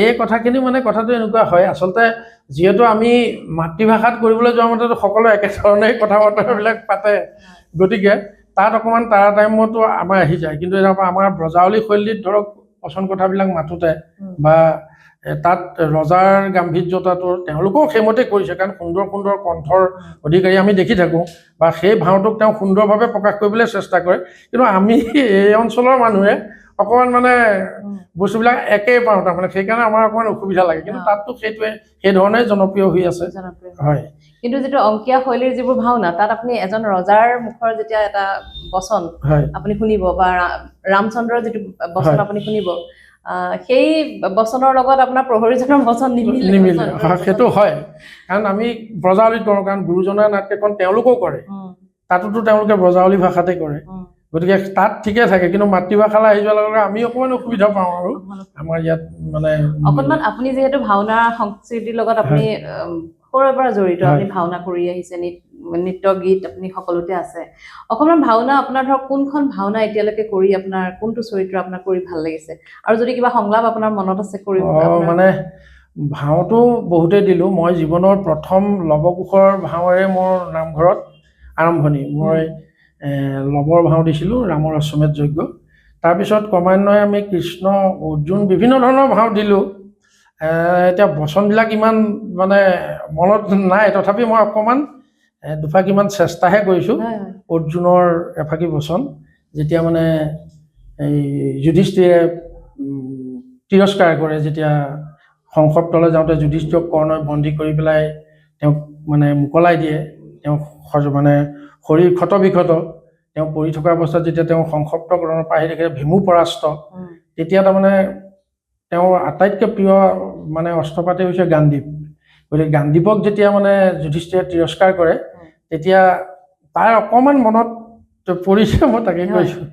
এই কথাখিনি মানে কথাটো এনেকুৱা হয় আচলতে যিহেতু আমি মাতৃভাষাত কৰিবলৈ যোৱা মতেতো সকলোৱে একেধৰণেই কথা বতৰাবিলাক পাতে গতিকে তাত অকণমান তাৰ টাইমতো আমাৰ আহি যায় কিন্তু আমাৰ ব্ৰজাৱলী শৈলীত ধৰক পচন কথাবিলাক মাতোতে বা তাত ৰজাৰ গাম্ভীৰ্যতাটো তেওঁলোকেও সেইমতে কৰিছে কাৰণ সুন্দৰ সুন্দৰ কণ্ঠৰ অধিকাৰী আমি দেখি থাকোঁ বা সেই ভাওটোক তেওঁ সুন্দৰভাৱে প্ৰকাশ কৰিবলৈ চেষ্টা কৰে কিন্তু আমি এই অঞ্চলৰ মানুহে অকণমান মানে বস্তুবিলাক একেই পাওঁ তাৰমানে সেইকাৰণে আমাৰ অকণমান অসুবিধা লাগে কিন্তু তাততো সেইটোৱে সেই ধৰণে জনপ্ৰিয় হৈ আছে হয় কিন্তু যিটো অংকীয়া শৈলীৰ যিবোৰ ভাওনা তাত আপুনি এজন ৰজাৰ মুখৰ যেতিয়া এটা বচন আপুনি শুনিব বা ৰামচন্দ্ৰৰ যিটো বচন আপুনি শুনিব সেই বচনৰ লগত আপোনাৰ প্ৰহৰীজনৰ বচন নিমিলে সেইটো হয় কাৰণ আমি ব্ৰজাৱলীত কৰোঁ কাৰণ গুৰুজনাৰ নাটকেইখন তেওঁলোকেও কৰে তাতোতো তেওঁলোকে ব্ৰজাৱলী ভাষাতে কৰে গতিকে তাত ঠিকে থাকে, কিন্তু মাতৃভাষালৈ আহি যোৱাৰ লগে লগে আমি অকণমান অসুবিধা পাওঁ আৰু আমাৰ ইয়াত মানে অকণমান আপুনি যিহেতু ভাওনা সংস্কৃতিৰ লগত আপুনি সৰুৰে পৰা জড়িত, আপুনি ভাওনা কৰি আহিছে, নৃত্য গীত আপুনি সকলোতে আছে। অকণমান ভাওনা আপোনাৰ ধৰক কোনখন ভাওনা এতিয়ালৈকে কৰি আপোনাৰ কোনটো চৰিত্ৰ আপোনাৰ কৰি ভাল লাগিছে, আৰু যদি কিবা সংলাপ আপোনাৰ মনত আছে কৰি মানে ভাওটো বহুতেই দিলোঁ। মই জীৱনৰ প্ৰথম লৱকুশৰ ভাওৰে মোৰ নামঘৰত আৰম্ভণি। মই লৱৰ ভাও দিছিলোঁ, ৰামৰ অশ্বমেধ যজ্ঞ। তাৰপিছত ক্ৰমান্বয়ে আমি কৃষ্ণ, অৰ্জুন বিভিন্ন ধৰণৰ ভাও দিলোঁ। এতিয়া বচনবিলাক ইমান মানে মনত নাই, তথাপি মই অকণমান দুফাকিমান চেষ্টাহে কৰিছোঁ। অৰ্জুনৰ এফাকি বচন যেতিয়া মানে এই যুধিষ্ঠিৰে তিৰস্কাৰ কৰে, যেতিয়া সংসপ্তলৈ যাওঁতে যুধিষ্ঠিৰক কৰ্ণই বন্দী কৰি পেলাই তেওঁক মানে মোকলাই দিয়ে, তেওঁক মানে শৰীৰ ক্ষত বিক্ষত, তেওঁ পৰি থকা অৱস্থাত যেতিয়া তেওঁ সংসপ্তকৰণৰ পৰা আহি দেখে ভীমু পৰাস্ত, তেতিয়া তাৰমানে তেওঁৰ আটাইতকৈ প্ৰিয় মানে অস্ত্ৰপাতি হৈছে গাণ্ডীৱ। গতিকে গাণ্ডীৱক যেতিয়া মানে যুধিষ্ঠিৰে তিৰস্কাৰ কৰে, তেতিয়া তাৰ অকণমান মনত পৰিছে, মই তাকে কৈছোঁ।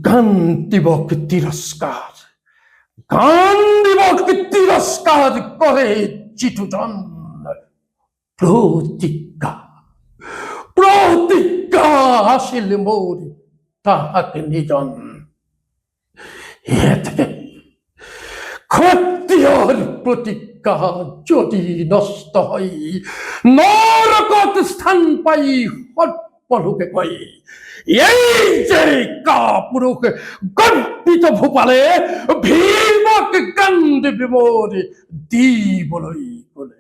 গাণ্ডীৱক তিৰস্কাৰ, গাণ্ডীৱক তিৰস্কাৰ কৰে যিটোজন প্ৰতিজ্ঞা, প্ৰতিজ্ঞা আছিল মোৰ তাহাক নিজন। এতে ক্ষত্ৰিয়ৰ প্ৰতিজ্ঞা যদি নষ্ট হয়, নৰকত স্থান পাই সৰ্পলোকে কয়, এই যে কাপুৰুষ গৰ্বিত ভূপালে ভীমক গাণ্ডীৱ মোৰ দিবলৈ গ'লে।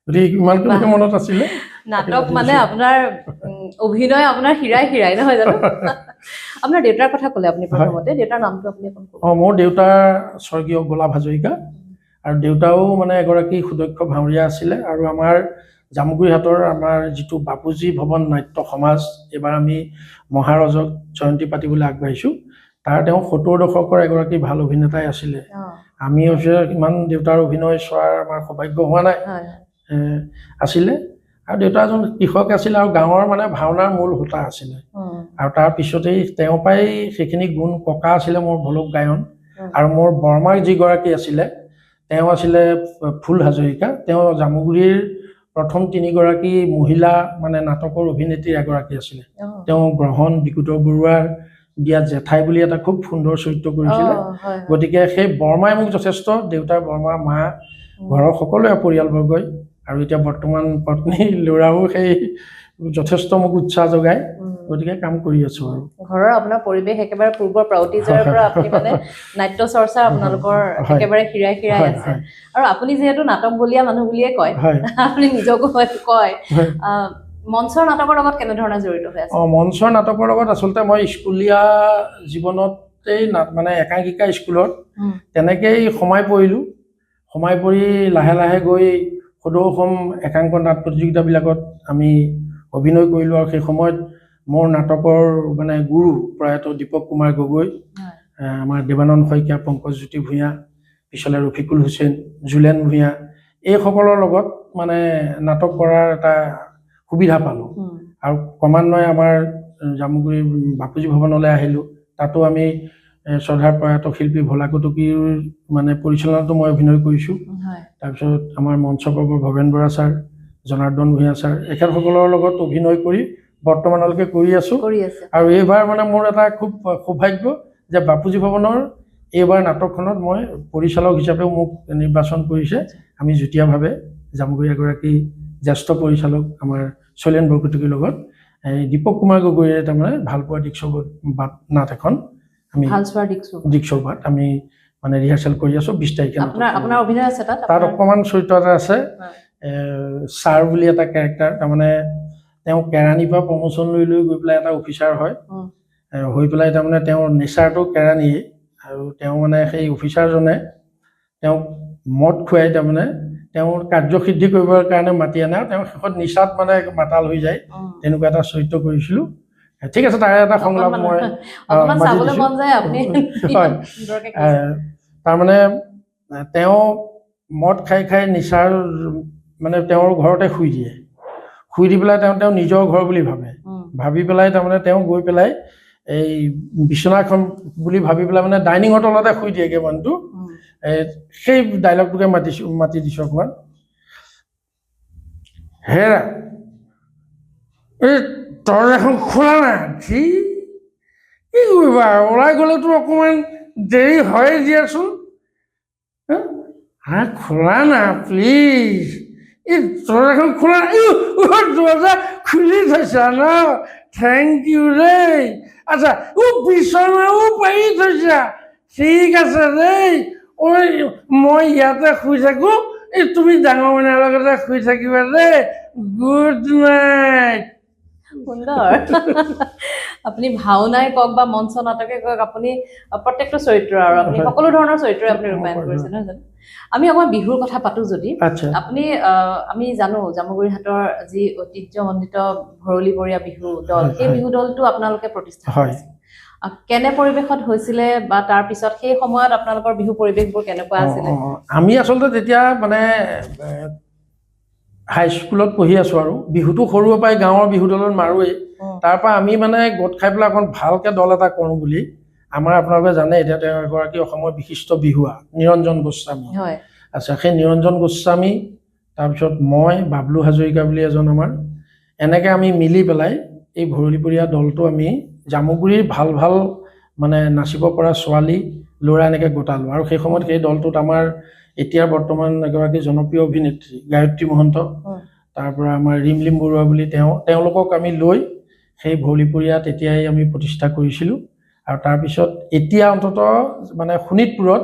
গতিকে ইমানটো মনত আছিলে। নাটক মানে আপোনাৰ অভিনয় আপোনাৰ হিৰাই হিৰাই, নহয় জানো? আপোনাৰ দেউতাৰ কথা ক'লে আপুনি প্ৰথমতে, দেউতাৰ নামটো আপুনি অকণ ক'ব। মোৰ দেউতা স্বৰ্গীয় গোলাপ হাজৰিকা, আৰু দেউতাও মানে এগৰাকী সুদক্ষ ভাৱৰীয়া আছিলে। আৰু আমাৰ জামুগুৰিহাটৰ আমাৰ যিটো বাপুজী ভৱন নাট্য সমাজ, এইবাৰ আমি মহাৰজক জয়ন্তী পাতিবলৈ আগবাঢ়িছোঁ, তাৰ তেওঁ ৭০ দশকৰ এগৰাকী ভাল অভিনেতাই আছিলে। আমি ইমান দেউতাৰ অভিনয় চোৱাৰ আমাৰ সৌভাগ্য হোৱা নাই আছিলে। আৰু দেউতা এজন কৃষক আছিলে, আৰু গাঁৱৰ মানে ভাওনাৰ মূল হোতা আছিলে। আৰু তাৰ পিছতেই তেওঁৰ পৰাই সেইখিনি গুণ। ককা আছিলে মোৰ ভলুক গায়ন, আৰু মোৰ বৰমাক যিগৰাকী আছিলে তেওঁ আছিলে ফুল হাজৰিকা। তেওঁ জামুগুৰিৰ প্ৰথম ৩গৰাকী মহিলা মানে নাটকৰ অভিনেত্ৰীৰ এগৰাকী আছিলে। তেওঁ গ্ৰহণ বিকুতৰ বৰুৱাৰ বিয়াত জেঠাই বুলি এটা খুব সুন্দৰ চৰিত্ৰ কৰিছিলে। গতিকে সেই বৰমাই মোক যথেষ্ট, দেউতাৰ বৰমা, মা, ঘৰৰ সকলোৱে পৰিয়ালবৰ্গই, আৰু এতিয়া বৰ্তমান পত্নী ল'ৰাও সেই যথেষ্ট মোক উৎসাহ যোগায়। গতিকে কাম কৰি আছো। আৰু ঘৰৰ আপোনাৰ পৰিৱেশ একেবাৰে পূৰ্বৰ পৰা অতীজৰে পৰা আপুনি মানে নাট্য চৰ্চা আপোনালোকৰ একেবাৰে হিৰাই হিৰাই আছে। আৰু আপুনি যিহেতু নাটক বলীয়া মানুহ বুলিয়ে কয়, আপুনি নিজকো কয়, মঞ্চৰ নাটকৰ লগত কেনেধৰণে জড়িত হৈ আছে? মঞ্চৰ নাটকৰ লগত আচলতে মই স্কুলীয়া জীৱনতেই মানে একাংকিকা স্কুলত তেনেকেই সোমাই পৰিলোঁ। সোমাই পৰি লাহে লাহে গৈ সদৌ অসম একাংক নাট প্ৰতিযোগিতাবিলাকত আমি অভিনয় কৰিলোঁ। আৰু সেই সময়ত মোৰ নাটকৰ মানে গুৰু প্ৰয়াত দীপক কুমাৰ গগৈ, আমাৰ দেৱানন্দ শইকীয়া, পংকজজ্যোতি ভূঞা, পিছলে ৰফিকুল হুছেইন, জুলেন ভূঞা, এইসকলৰ লগত মানে নাটক কৰাৰ এটা সুবিধা পালোঁ। আৰু ক্ৰমান্বয়ে আমাৰ জামুগুৰিৰ বাপুজী ভৱনলৈ আহিলোঁ। তাতো আমি শ্ৰদ্ধাৰ প্ৰয়াত শিল্পী ভোলা কটকীৰ মানে পৰিচালনাতো মই অভিনয় কৰিছোঁ। তাৰপিছত আমাৰ মঞ্চবৰ্গৰ ভৱেন বৰা ছাৰ, জনাৰ্দন ভূঞা ছাৰ, এখেতসকলৰ লগত অভিনয় কৰি বৰ্তমানলৈকে কৰি আছোঁ। আৰু এইবাৰ মানে মোৰ এটা খুব সৌভাগ্য যে বাপুজী ভৱনৰ এইবাৰ নাটকখনত মই পৰিচালক হিচাপেও মোক নিৰ্বাচন কৰিছে। আমি যুটীয়াভাৱে জামুগুৰি এগৰাকী জ্যেষ্ঠ পৰিচালক আমাৰ শৈলেন বৰকটকীৰ লগত দীপক কুমাৰ গগৈৰে তাৰমানে ভালপোৱা দিক্সৌবাদ নাট এখন আমি দিক্সৌবাদ আমি মানে ৰিহাৰ্চেল কৰি আছোঁ। 20 তাৰিখে আপোনাৰ অভিনয় আছে তাত অকণমান চৰিত্ৰ এটা আছে, ছাৰ বুলি এটা কেৰেক্টাৰ। তাৰমানে তেওঁ কেৰাণীৰ পৰা প্ৰমোচন লৈ লৈ গৈ পেলাই এটা অফিচাৰ হয়, হৈ পেলাই তাৰমানে তেওঁৰ নেচাৰটো কেৰাণীয়ে। আৰু তেওঁ মানে সেই অফিচাৰজনে তেওঁক মদ খুৱাই তাৰমানে তেওঁৰ কাৰ্যসিদ্ধি কৰিবৰ কাৰণে মাতি আনে, আৰু তেওঁ শেষত নিচাত মানে মাতাল হৈ যায়। তেনেকুৱা এটা চৰিত্ৰ কৰিছিলোঁ। ঠিক আছে, তাৰে এটা সংলাপ মই তাৰমানে তেওঁ মদ খাই খাই নিচাৰ মানে তেওঁৰ ঘৰতে শুই দিয়ে। শুই দি পেলাই তেওঁ নিজৰ ঘৰ বুলি ভাবে। ভাবি পেলাই তাৰমানে তেওঁ গৈ পেলাই এই বিচনাখন বুলি ভাবি পেলাই মানে ডাইনিঙৰ তলতে শুই দিয়েগে মানুহটো সেই ডাইলগটোকে মাতি দিছো অকণমান হেৰা এই দৰজাখন খোলা নাই কি কৰিবা ওলাই গ'লেতো অকণমান দেৰি হয় দিয়াচোন খোলা না প্লিজ এই দৰজাখন খোলা দৰজা খুলি থৈছা ন থেংক ইউ দেই আচ্ছা বিচনাও পাৰি থৈছা ঠিক আছে দেই মই ইয়াতে শুই থাকো এই তুমি ডাঙৰ মানুহৰ লগতে শুই থাকিবা দেই গুড নাইট সুন্দৰ আপুনি ভাওনাই কওক বা মঞ্চ নাটকে কওক আপুনি প্ৰত্যেকটো চৰিত্ৰ আৰু আপুনি সকলো ধৰণৰ চৰিত্ৰ আপুনি ৰূপায়ণ কৰিছে নহয় জানো আমি অকণমান বিহুৰ কথা পাতো যদি আপুনি আমি জানো জামুগুৰিহাটৰ যি ঐতিহ্যমণ্ডিত ভৰলীবৰীয়া বিহু দল সেই বিহু দলটো আপোনালোকে প্ৰতিষ্ঠা কৰিছে কেনে পৰিৱেশত হৈছিলে বা তাৰ পিছত সেই সময়ত আপোনালোকৰ বিহু পৰিৱেশবোৰ কেনেকুৱা আছিলে আমি আচলতে তেতিয়া মানে হাইস্কুলত পঢ়ি আছো আৰু বিহুটো সৰুৰে পৰাই গাঁৱৰ বিহু দলত মাৰোৱেই তাৰ পৰা আমি মানে গোট খাই পেলাই অকণ ভালকে দল এটা কৰোঁ বুলি আমাৰ আপোনালোকে জানে এতিয়া তেওঁ এগৰাকী অসমৰ বিশিষ্ট বিহুৱা নিৰঞ্জন গোস্বামী আচ্ছা সেই নিৰঞ্জন গোস্বামী তাৰপিছত মই বাবলু হাজৰিকা বুলি এজন আমাৰ এনেকৈ আমি মিলি পেলাই এই ভৰলীবৰীয়া দলটো আমি জামুগুৰিৰ ভাল ভাল মানে নাচিব পৰা ছোৱালী ল'ৰা এনেকৈ গোটালোঁ আৰু সেই সময়ত সেই দলটোত আমাৰ এতিয়া বৰ্তমান এগৰাকী জনপ্ৰিয় অভিনেত্ৰী গায়ত্ৰী মহন্ত তাৰ পৰা আমাৰ ৰিমলিম বৰুৱা বুলি তেওঁলোকক আমি লৈ সেই ভৰলীবৰীয়া তেতিয়াই আমি প্ৰতিষ্ঠা কৰিছিলোঁ আৰু তাৰপিছত এতিয়া অন্ততঃ মানে শোণিতপুৰত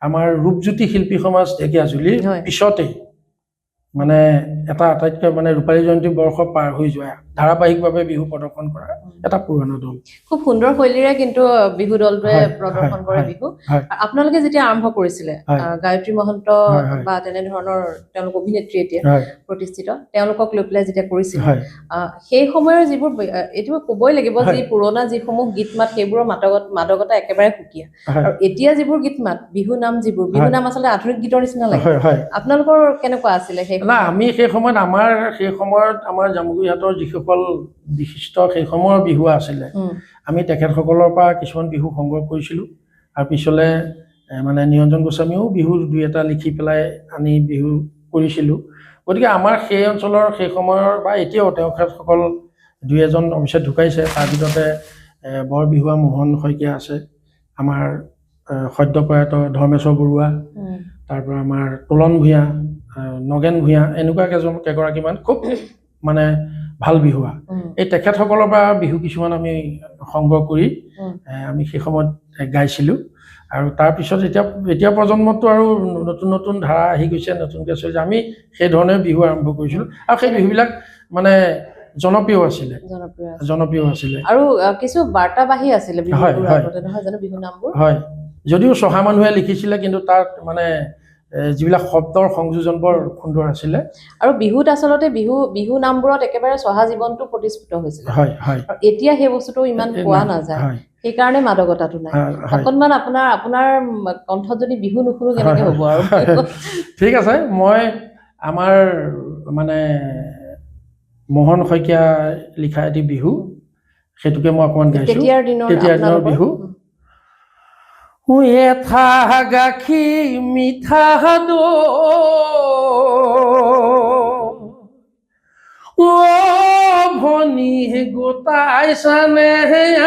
আমাৰ ৰূপজ্যোতি শিল্পী সমাজ ঢেকীয়াজুলিৰ পিছতেই মানে এটা আটাইতকৈ মানে ৰূপালী জয়ন্তী বৰ্ষ পাৰ হৈ যোৱা ধাৰাবাহিকভাৱে বিহু প্ৰদৰ্শন কৰা এটা পুৰণা দল খুব সুন্দৰ শৈলীৰে কিন্তু বিহু দলটোৱে প্ৰদৰ্শন কৰে বিহু আপোনালোকে যেতিয়া আৰম্ভ কৰিছিলে গায়ত্ৰী মহন্ত বা তেনেধৰণৰ তেওঁলোক অভিনেত্ৰী এতিয়া প্ৰতিষ্ঠিত তেওঁলোকক লৈ পেলাই যেতিয়া কৰিছিল সেই সময়ৰ যিবোৰ এইটো ক'বই লাগিব যে পুৰণা যিসমূহ গীত মাত সেইবোৰৰ মাদকতা একেবাৰে সুকীয়া আৰু এতিয়া যিবোৰ গীত মাত বিহু নাম আচলতে আধুনিক গীতৰ নিচিনা লাগে আপোনালোকৰ কেনেকুৱা আছিলে সেই না আমি সেই সময়ত আমাৰ জামুগুৰিহাটৰ যিসকল বিশিষ্ট সেই সময়ৰ বিহুৱা আছিলে আমি তেখেতসকলৰ পৰা কিছুমান বিহু সংগ্ৰহ কৰিছিলোঁ আৰু পিছলৈ মানে নিৰঞ্জন গোস্বামীও বিহু দুই এটা লিখি পেলাই আনি বিহু কৰিছিলোঁ গতিকে আমাৰ সেই অঞ্চলৰ সেই সময়ৰ বা এতিয়াও তেখেতসকল দুই এজন অৱশ্যে ঢুকাইছে তাৰ ভিতৰতে বৰ বিহুৱা মোহন শইকীয়া আছে আমাৰ সদ্যপ্ৰয়াত ধৰ্মেশ্বৰ বৰুৱা তাৰ পৰা আমাৰ তোলন ভূঞা নগেন ভূঞা এনেকুৱা কেইগৰাকীমান খুব মানে ভাল বিহুৱা এই তেখেতসকলৰ পৰা বিহু কিছুমান আমি সংগ্ৰহ কৰি আমি সেই সময়ত গাইছিলোঁ আৰু তাৰপিছত এতিয়া প্ৰজন্মতো আৰু নতুন নতুন ধাৰা আহি গৈছে নতুনকৈ চলিছে আমি সেই ধৰণে বিহু আৰম্ভ কৰিছিলোঁ আৰু সেই বিহুবিলাক মানে জনপ্ৰিয় আছিলে আৰু কিছু বাৰ্তাবাহী আছিলে নহয় জানো বিহু নামবোৰ হয় যদিও চহা মানুহে লিখিছিলে কিন্তু তাত মানে যিবিলাক শব্দৰ সংযোজন বৰ সুন্দৰ আছিলে আৰু বিহুত আচলতে বিহু নামবোৰত একেবাৰে চহা জীৱনটো প্ৰতিস্ফুট হৈছিল এতিয়া সেই বস্তুটো ইমান পোৱা নাযায় সেইকাৰণে মাদকতাটো নাই অকণমান আপোনাৰ কণ্ঠত যদি বিহু নুশুনো কেনেকৈ হ'ব আৰু ঠিক আছে মই আমাৰ মানে মোহন শইকীয়া লিখা এটি বিহু সেইটোকে মই অকণমান গাইছোঁ তেতিয়াৰ দিনৰ বিহু এথা গাখীৰ মিঠা ভনী গোটাইছানে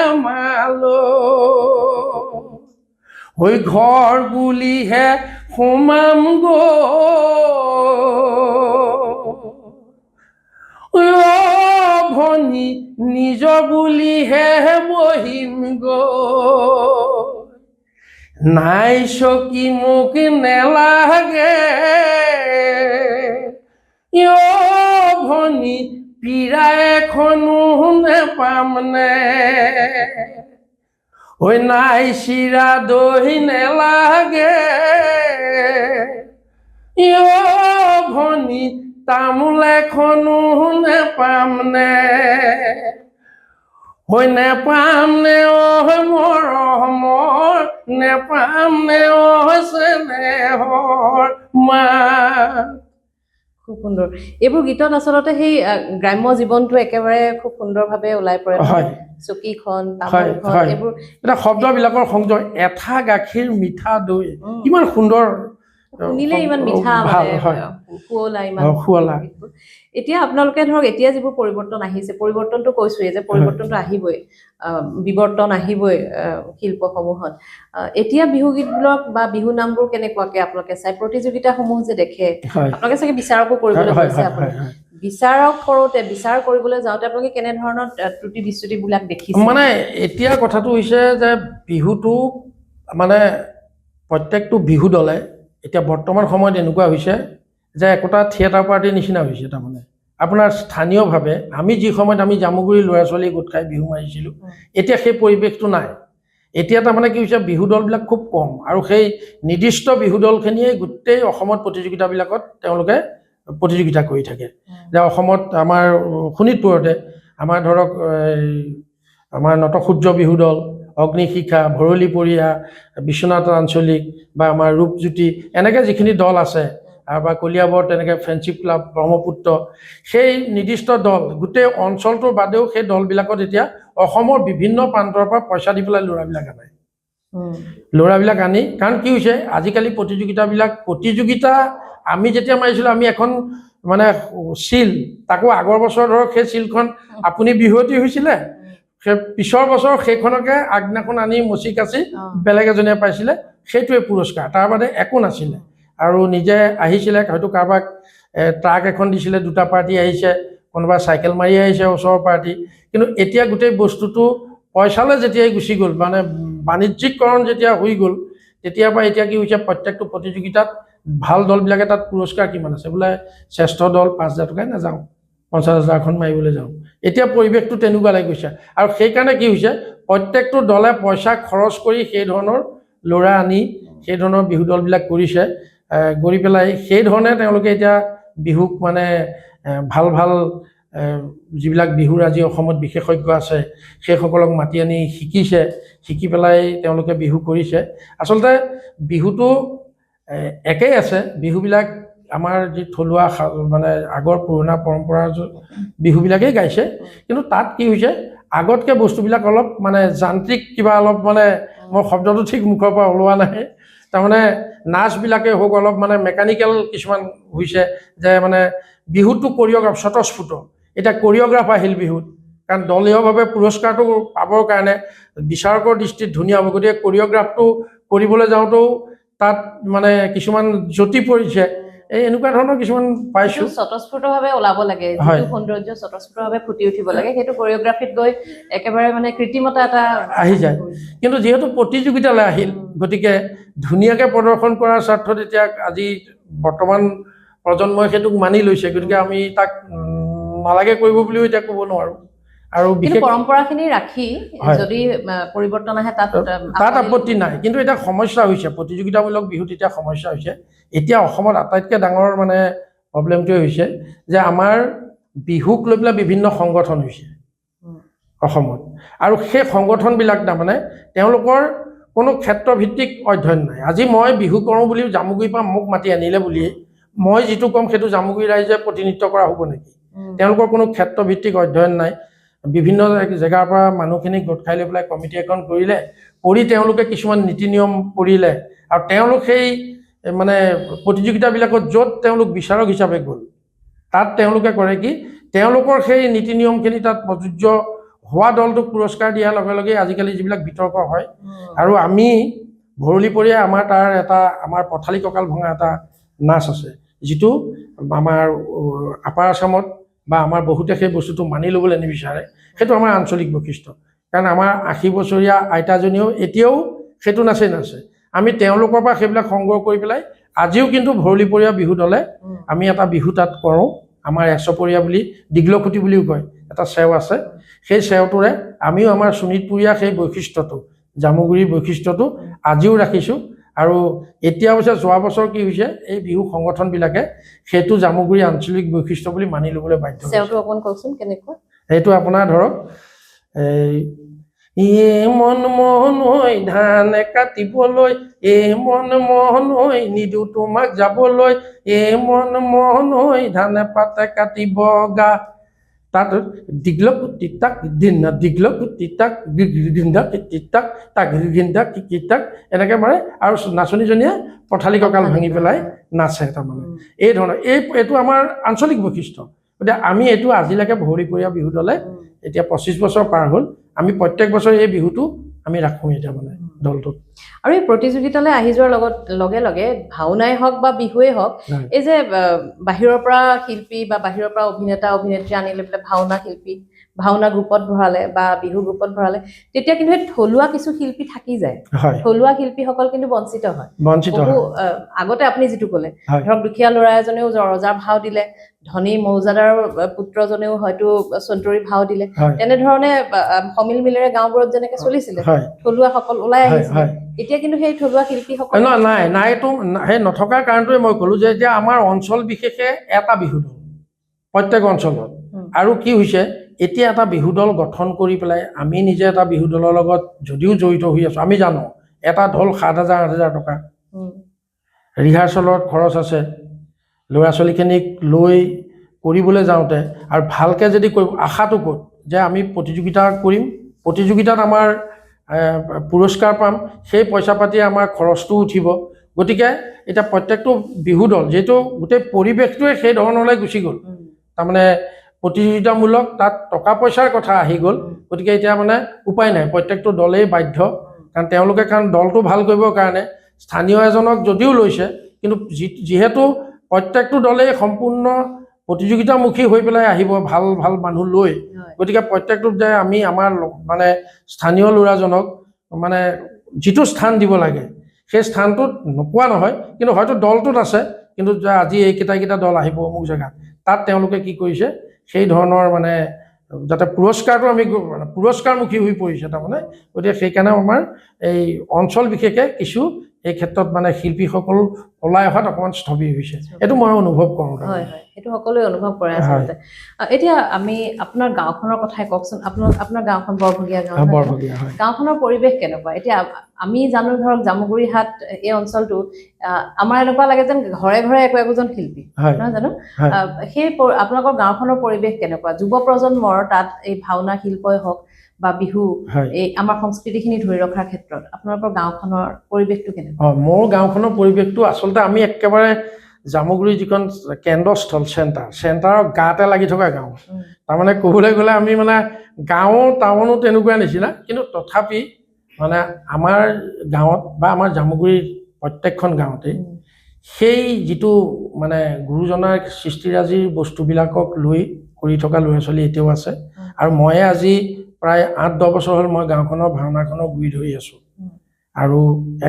আমালৈ ঘৰ বুলিহে সোমাম ভনী নিজ বুলিহে বহিম নাই চকী মোক নেলাগে ভনী পীৰা এখনো নেপামনে নাই চিৰা দৈ নেলাগে ভনী তামোল এখনো নেপামনে নেপাম নে মৰমৰ নেপাম নে চেনেহৰ মা খুব সুন্দৰ এইবোৰ গীতত আচলতে সেই গ্ৰাম্য জীৱনটো একেবাৰে খুব সুন্দৰভাৱে ওলাই পৰে হয় চকীখন হয় তামোলখন হয় এইবোৰ এটা শব্দবিলাকৰ সংযোগ এঠা গাখীৰ মিঠা দৈ কিমান সুন্দৰ শুনিলে ইমান মিঠা ভাল মানে হয় শুৱলা ইমান শুৱলা এতিয়া আপোনালোকে ধৰক এতিয়া যিবোৰ পৰিৱৰ্তন আহিছে পৰিৱৰ্তনটো কৈছোৱে যে পৰিৱৰ্তনটো আহিবই বিৱৰ্তন আহিবই শিল্পসমূহত এতিয়া বিহু গীতবিলাক বা বিহু নামবোৰ কেনেকুৱাকে আপোনালোকে চাই প্ৰতিযোগিতাসমূহ যে দেখে হয় আপোনালোকে চাগে বিচাৰকো কৰিবলৈ হয় গৈছে হয় আপুনি হয় বিচাৰক কৰোঁতে বিচাৰ কৰিবলৈ যাওঁতে আপোনালোকে কেনেধৰণৰ ত্ৰুটি বিচ্যুতিবিলাক দেখিছে মানে এতিয়া কথাটো হৈছে যে বিহুটো মানে প্ৰত্যেকটো বিহু দলে এতিয়া বৰ্তমান সময়ত এনেকুৱা হৈছে যে একোটা থিয়েটাৰ পাৰ্টিৰ নিচিনা হৈছে তাৰমানে আপোনাৰ স্থানীয়ভাৱে আমি যি সময়ত আমি জামুগুৰি ল'ৰা ছোৱালী গোট খাই বিহু মাৰিছিলোঁ এতিয়া সেই পৰিৱেশটো নাই এতিয়া তাৰমানে কি হৈছে বিহু দলবিলাক খুব কম আৰু সেই নিৰ্দিষ্ট বিহু দলখিনিয়ে গোটেই অসমত প্ৰতিযোগিতাবিলাকত তেওঁলোকে প্ৰতিযোগিতা কৰি থাকে যে অসমত আমাৰ শোণিতপুৰতে আমাৰ ধৰক আমাৰ নটসূৰ্য বিহু দল অগ্নিশিখা ভৰলীপৰীয়া বিশ্বনাথ আঞ্চলিক বা আমাৰ ৰূপজ্যোতি এনেকৈ যিখিনি দল আছে আৰু বা কলিয়াবৰ তেনেকৈ ফ্ৰেণ্ডশ্বিপ ক্লাব ব্ৰহ্মপুত্ৰ সেই নিৰ্দিষ্ট দল গোটেই অঞ্চলটোৰ বাদেও সেই দলবিলাকত এতিয়া অসমৰ বিভিন্ন প্ৰান্তৰ পৰা পইচা দি পেলাই ল'ৰাবিলাক আনে ল'ৰাবিলাক আনি কাৰণ কি হৈছে আজিকালি প্ৰতিযোগিতা আমি যেতিয়া মাৰিছিলোঁ আমি এখন মানে চিল তাকো আগৰ বছৰ ধৰক সেই চিলখন আপুনি বিহুৱতী হৈছিলে সেই পিছৰ বছৰ সেইখনকে আগদিনাখন আনি মচি কাচি বেলেগ এজনীয়ে পাইছিলে সেইটোৱে পুৰস্কাৰ তাৰ বাদে একো নাছিলে আৰু নিজে আহিছিলে হয়তো কাৰোবাক ট্ৰাক এখন দিছিলে দুটা পাৰ্টি আহিছে কোনোবা চাইকেল মাৰি আহিছে ওচৰৰ পাৰ্টি কিন্তু এতিয়া গোটেই বস্তুটো পইচালৈ যেতিয়াই গুচি গ'ল মানে বাণিজ্যিকৰণ যেতিয়া হৈ গ'ল তেতিয়াৰ পৰা এতিয়া কি হৈছে প্ৰত্যেকটো প্ৰতিযোগিতাত ভাল দলবিলাকে তাত পুৰস্কাৰ কিমান আছে বোলে শ্ৰেষ্ঠ দল 5,000 টকাই নাযাওঁ 50,000খন মাৰিবলৈ যাওঁ এতিয়া পৰিৱেশটো তেনেকুৱা লাগি গৈছে আৰু সেইকাৰণে কি হৈছে প্ৰত্যেকটো দলে পইচা খৰচ কৰি সেই ধৰণৰ ল'ৰা আনি সেই ধৰণৰ বিহু দলবিলাক কৰিছে কৰি পেলাই সেই ধৰণে তেওঁলোকে এতিয়া বিহুক মানে ভাল ভাল যিবিলাক বিহুৰ আজি অসমত বিশেষজ্ঞ আছে সেইসকলক মাতি আনি শিকি পেলাই তেওঁলোকে বিহু কৰিছে আচলতে বিহুটো একেই আছে বিহুবিলাক আমাৰ যি থলুৱা মানে আগৰ পুৰণা পৰম্পৰাৰ বিহুবিলাকেই গাইছে কিন্তু তাত কি হৈছে আগতকৈ বস্তুবিলাক অলপ মানে যান্ত্ৰিক কিবা অলপ মানে মোৰ শব্দটো ঠিক মুখৰ পৰা ওলোৱা নাই তাৰমানে নাচবিলাকে হওক অলপ মানে মেকানিকেল কিছুমান হৈছে যে মানে বিহুটো কৰিঅ'গ্ৰাফ স্বতঃস্ফূৰ্ত এতিয়া কৰিঅ'গ্ৰাফ আহিল বিহুত কাৰণ দলীয়ভাৱে পুৰস্কাৰটো পাবৰ কাৰণে বিচাৰকৰ দৃষ্টিত ধুনীয়া হ'ব গতিকে কৰিঅ'গ্ৰাফটো কৰিবলৈ যাওঁতেও তাত মানে কিছুমান জটি পৰিছে এই এনেকুৱা ধৰণৰ কিছুমান পাইছোঁ স্বতঃস্ফূৰ্তভাৱে ওলাব লাগে যিটো সৌন্দৰ্য স্বতঃস্ফূৰ্তভাৱে ফুটি উঠিব লাগে সেইটো কৰিঅ'গ্ৰাফিত গৈ একেবাৰে মানে কৃত্ৰিমতা এটা আহি যায় কিন্তু যিহেতু প্ৰতিযোগিতালৈ আহিল গতিকে ধুনীয়াকৈ প্ৰদৰ্শন কৰাৰ স্বাৰ্থত এতিয়া আজি বৰ্তমান প্ৰজন্মই সেইটোক মানি লৈছে গতিকে আমি তাক নালাগে কৰিব বুলিও এতিয়া ক'ব নোৱাৰোঁ আৰু বিশেষ পৰম্পৰাখিনি ৰাখি যদি পৰিৱৰ্তন আহে তাত আপত্তি নাই কিন্তু এটা সমস্যা হৈছে প্ৰতিযোগিতামূলক বিহুত এতিয়া সমস্যা হৈছে এতিয়া অসমত আটাইতকৈ ডাঙৰ মানে প্ৰব্লেমটোৱে হৈছে যে আমাৰ বিহুক লৈ পেলাই বিভিন্ন সংগঠন হৈছে অসমত আৰু সেই সংগঠনবিলাক তাৰমানে তেওঁলোকৰ কোনো ক্ষেত্ৰভিত্তিক অধ্যয়ন নাই আজি মই বিহু কৰোঁ বুলি জামুগুৰিৰ পৰা মোক মাতি আনিলে বুলি মই যিটো ক'ম সেইটো জামুগুৰি ৰাইজে প্ৰতিনিধিত্ব কৰা হ'ব নেকি তেওঁলোকৰ কোনো ক্ষেত্ৰভিত্তিক অধ্যয়ন নাই বিভিন্ন জেগাৰ পৰা মানুহখিনি গোট খাই লৈ পেলাই কমিটি এখন কৰি তেওঁলোকে কিছুমান নীতি নিয়ম কৰিলে আৰু তেওঁলোক সেই মানে প্ৰতিযোগিতাবিলাকত য'ত তেওঁলোক বিচাৰক হিচাপে গ'ল তাত তেওঁলোকে কৰে কি তেওঁলোকৰ সেই নীতি নিয়মখিনি তাত প্ৰযোজ্য হোৱা দলটোক পুৰস্কাৰ দিয়াৰ লগে লগে আজিকালি যিবিলাক বিতৰ্ক হয় আৰু আমি ভৰলীপৰীয়া আমাৰ তাৰ এটা আমাৰ পথালি কঁকাল ভঙা এটা নাচ আছে যিটো আমাৰ আপাৰ আছামত বা আমাৰ বহুতে সেই বস্তুটো মানি ল'বলৈ নিবিচাৰে সেইটো আমাৰ আঞ্চলিক বৈশিষ্ট্য কাৰণ আমাৰ 80 বছৰীয়া আইতাজনীও এতিয়াও সেইটো নাচে আমি তেওঁলোকৰ পৰা সেইবিলাক সংগ্ৰহ কৰি পেলাই আজিও কিন্তু ভৰলীপৰীয়া বিহু দলে আমি এটা বিহু তাত কৰোঁ আমাৰ এচপৰীয়া বুলি দীঘলখুটি বুলিও কয় এটা চেও আছে সেই চেওটোৰে আমিও আমাৰ শোণিতপুৰীয়া সেই বৈশিষ্ট্যটো জামুগুৰিৰ বৈশিষ্ট্যটো আজিও ৰাখিছোঁ আৰু এতিয়া অৱশ্যে যোৱা বছৰ কি হৈছে এই বিহু সংগঠনবিলাকে সেইটো জামুগুৰি আঞ্চলিক বৈশিষ্ট্য বুলি মানি ল'বলৈ বাধ্য হৈছে চেওটো অকণ কওকচোন কেনেকুৱা এইটো আপোনাৰ ধৰক মন মোহনৈ ধান কাটিবলৈ, মন মোহনৈ নিদো তোমাক যাবলৈ, মন মোহনৈ ধান পাতে কাটিব গা। তাত দীঘলকুটি তাক দিনা দীঘলকুটি তাক গিন্দা তাক তাক গিন্দা তাক এনেকৈ মাৰে আৰু নাচনীজনীয়ে পথালি কঁকাল ভাঙি পেলাই নাচে। তাৰমানে এই ধৰণৰ এইটো আমাৰ আঞ্চলিক বৈশিষ্ট্য। গতিকে আমি এইটো আজিলৈকে ভৰলীপৰীয়া বিহু দলে এতিয়া 25 বছৰ পাৰ হ'ল, আমি প্ৰত্যেক বছৰ এই বিহুটো আমি ৰাখোঁ এতিয়া মানে দলটোত। আৰু এই প্ৰতিযোগিতালৈ আহি যোৱাৰ লগে লগে ভাওনাই হওক বা বিহুৱেই হওক, এই যে বাহিৰৰ পৰা শিল্পী বা বাহিৰৰ পৰা অভিনেতা অভিনেত্ৰী আনি লৈ পেলাই ভাওনা শিল্পী ভাওনা গ্ৰুপত ভৰালে বা বিহু গ্ৰুপত ভৰালে, তেতিয়া কিন্তু সেই থলুৱা কিছু শিল্পী থাকি যায়। থলুৱা শিল্পীসকল কিন্তু বঞ্চিত হয়। আগতে আপুনি যিটো ক'লে, ধৰক দুখীয়া ল'ৰা এজনেও ৰজাৰ ভাও দিলে, ধনী মৌজাদাৰৰ পুত্ৰজনেও হয়তো চন্তৰী ভাও দিলে, তেনেধৰণে সমিল মিলেৰে গাঁওবোৰত যেনেকে চলিছিলে, থলুৱাসকল ওলাই আহিছিলে। এতিয়া কিন্তু সেই থলুৱা শিল্পীসকল নাই এইটো সেই নথকাৰ কাৰণটোৱে মই ক'লো যে এতিয়া আমাৰ অঞ্চল বিশেষে এটা বিহু দল প্ৰত্যেক অঞ্চলত। আৰু কি হৈছে, এতিয়া এটা বিহু দল গঠন কৰি পেলাই আমি নিজে এটা বিহু দলৰ লগত যদিও জড়িত হৈ আছো, আমি জানো এটা দল 7,000 8,000 টকা ৰিহাৰ্চলত খৰচ আছে, ল'ৰা ছোৱালীখিনিক লৈ কৰিবলৈ যাওঁতে। আৰু ভালকৈ যদি আশাটো ক'ত যে আমি প্ৰতিযোগিতা কৰিম, প্ৰতিযোগিতাত আমাৰ পুৰস্কাৰ পাম, সেই পইচা পাতি আমাৰ খৰচটো উঠিব। গতিকে এতিয়া প্ৰত্যেকটো বিহু দল যিহেতু গোটেই পৰিৱেশটোৱে সেই ধৰণলৈ গুচি গ'ল, তাৰমানে প্ৰতিযোগিতামূলক তাত টকা পইচাৰ কথা আহি গ'ল। গতিকে এতিয়া মানে উপায় নাই, প্ৰত্যেকটো দলেই বাধ্য, কাৰণ দলটো ভাল কৰিবৰ কাৰণে স্থানীয় এজনক যদিও লৈছে, কিন্তু যিহেতু প্ৰত্যেকটো দলেই সম্পূৰ্ণ প্ৰতিযোগিতামুখী হৈ পেলাই আহিব ভাল ভাল মানুহ লৈ, গতিকে প্ৰত্যেকটোত যে আমি আমাৰ মানে স্থানীয় ল'ৰাজনক মানে যিটো স্থান দিব লাগে সেই স্থানটোত নোপোৱা নহয়, কিন্তু হয়তো দলটোত আছে, কিন্তু আজি এইকেইটা দল আহিব অমুক জেগাত, তাত তেওঁলোকে কি কৰিছে সেই ধৰণৰ মানে যাতে পুৰস্কাৰটো আমি পুৰস্কাৰমুখী হৈ পৰিছে তাৰমানে। গতিকে সেইকাৰণে আমাৰ এই অঞ্চল বিশেষে কিছু এই ক্ষেত্ৰত মানে শিল্পীসকল ওলাই অহাত অকণমান স্থবিৰ হৈছে, এইটো মই অনুভৱ কৰোঁ। হয় হয়, সেইটো সকলোৱে অনুভৱ কৰে আচলতে। এতিয়া আমি আপোনাৰ গাঁওখনৰ কথাই কওকচোন। আপোনাৰ গাঁওখন বৰভগীয়া গাঁও, গাঁওখনৰ পৰিৱেশ কেনেকুৱা? এতিয়া আমি জানো ধৰক জামুগুৰিহাট এই অঞ্চলটো আমাৰ এনেকুৱা লাগে যেন ঘৰে ঘৰে একোজন শিল্পী, নহয় জানো? সেই আপোনালোকৰ গাঁওখনৰ পৰিৱেশ কেনেকুৱা? যুৱ প্ৰজন্মৰ তাত এই ভাওনা শিল্পই হওক বা বিহু, এই আমাৰ সংস্কৃতিখিনি ধৰি ৰখাৰ ক্ষেত্ৰত আপোনালোকৰ গাঁওখনৰ পৰিৱেশটো কেনেকুৱা? মোৰ গাঁওখনৰ পৰিৱেশটো আচলতে আমি একেবাৰে জামুগুৰি যিখন কেন্দ্ৰস্থল চেণ্টাৰৰ গাতে লাগি থকা গাঁও, তাৰমানে ক'বলৈ গ'লে আমি মানে গাঁও টাউনো তেনেকুৱা নিচিনা, কিন্তু তথাপি মানে আমাৰ গাঁৱত বা আমাৰ জামুগুৰিৰ প্ৰত্যেকখন গাঁৱতে সেই যিটো মানে গুৰুজনাৰ সৃষ্টিৰাজিৰ বস্তুবিলাকক লৈ কৰি থকা ল'ৰা ছোৱালী এতিয়াও আছে। আৰু ময়ে আজি প্ৰায় 8-10 বছৰ হ'ল মই গাঁওখনৰ ভাওনাখনৰ গুৰি ধৰি আছোঁ। আৰু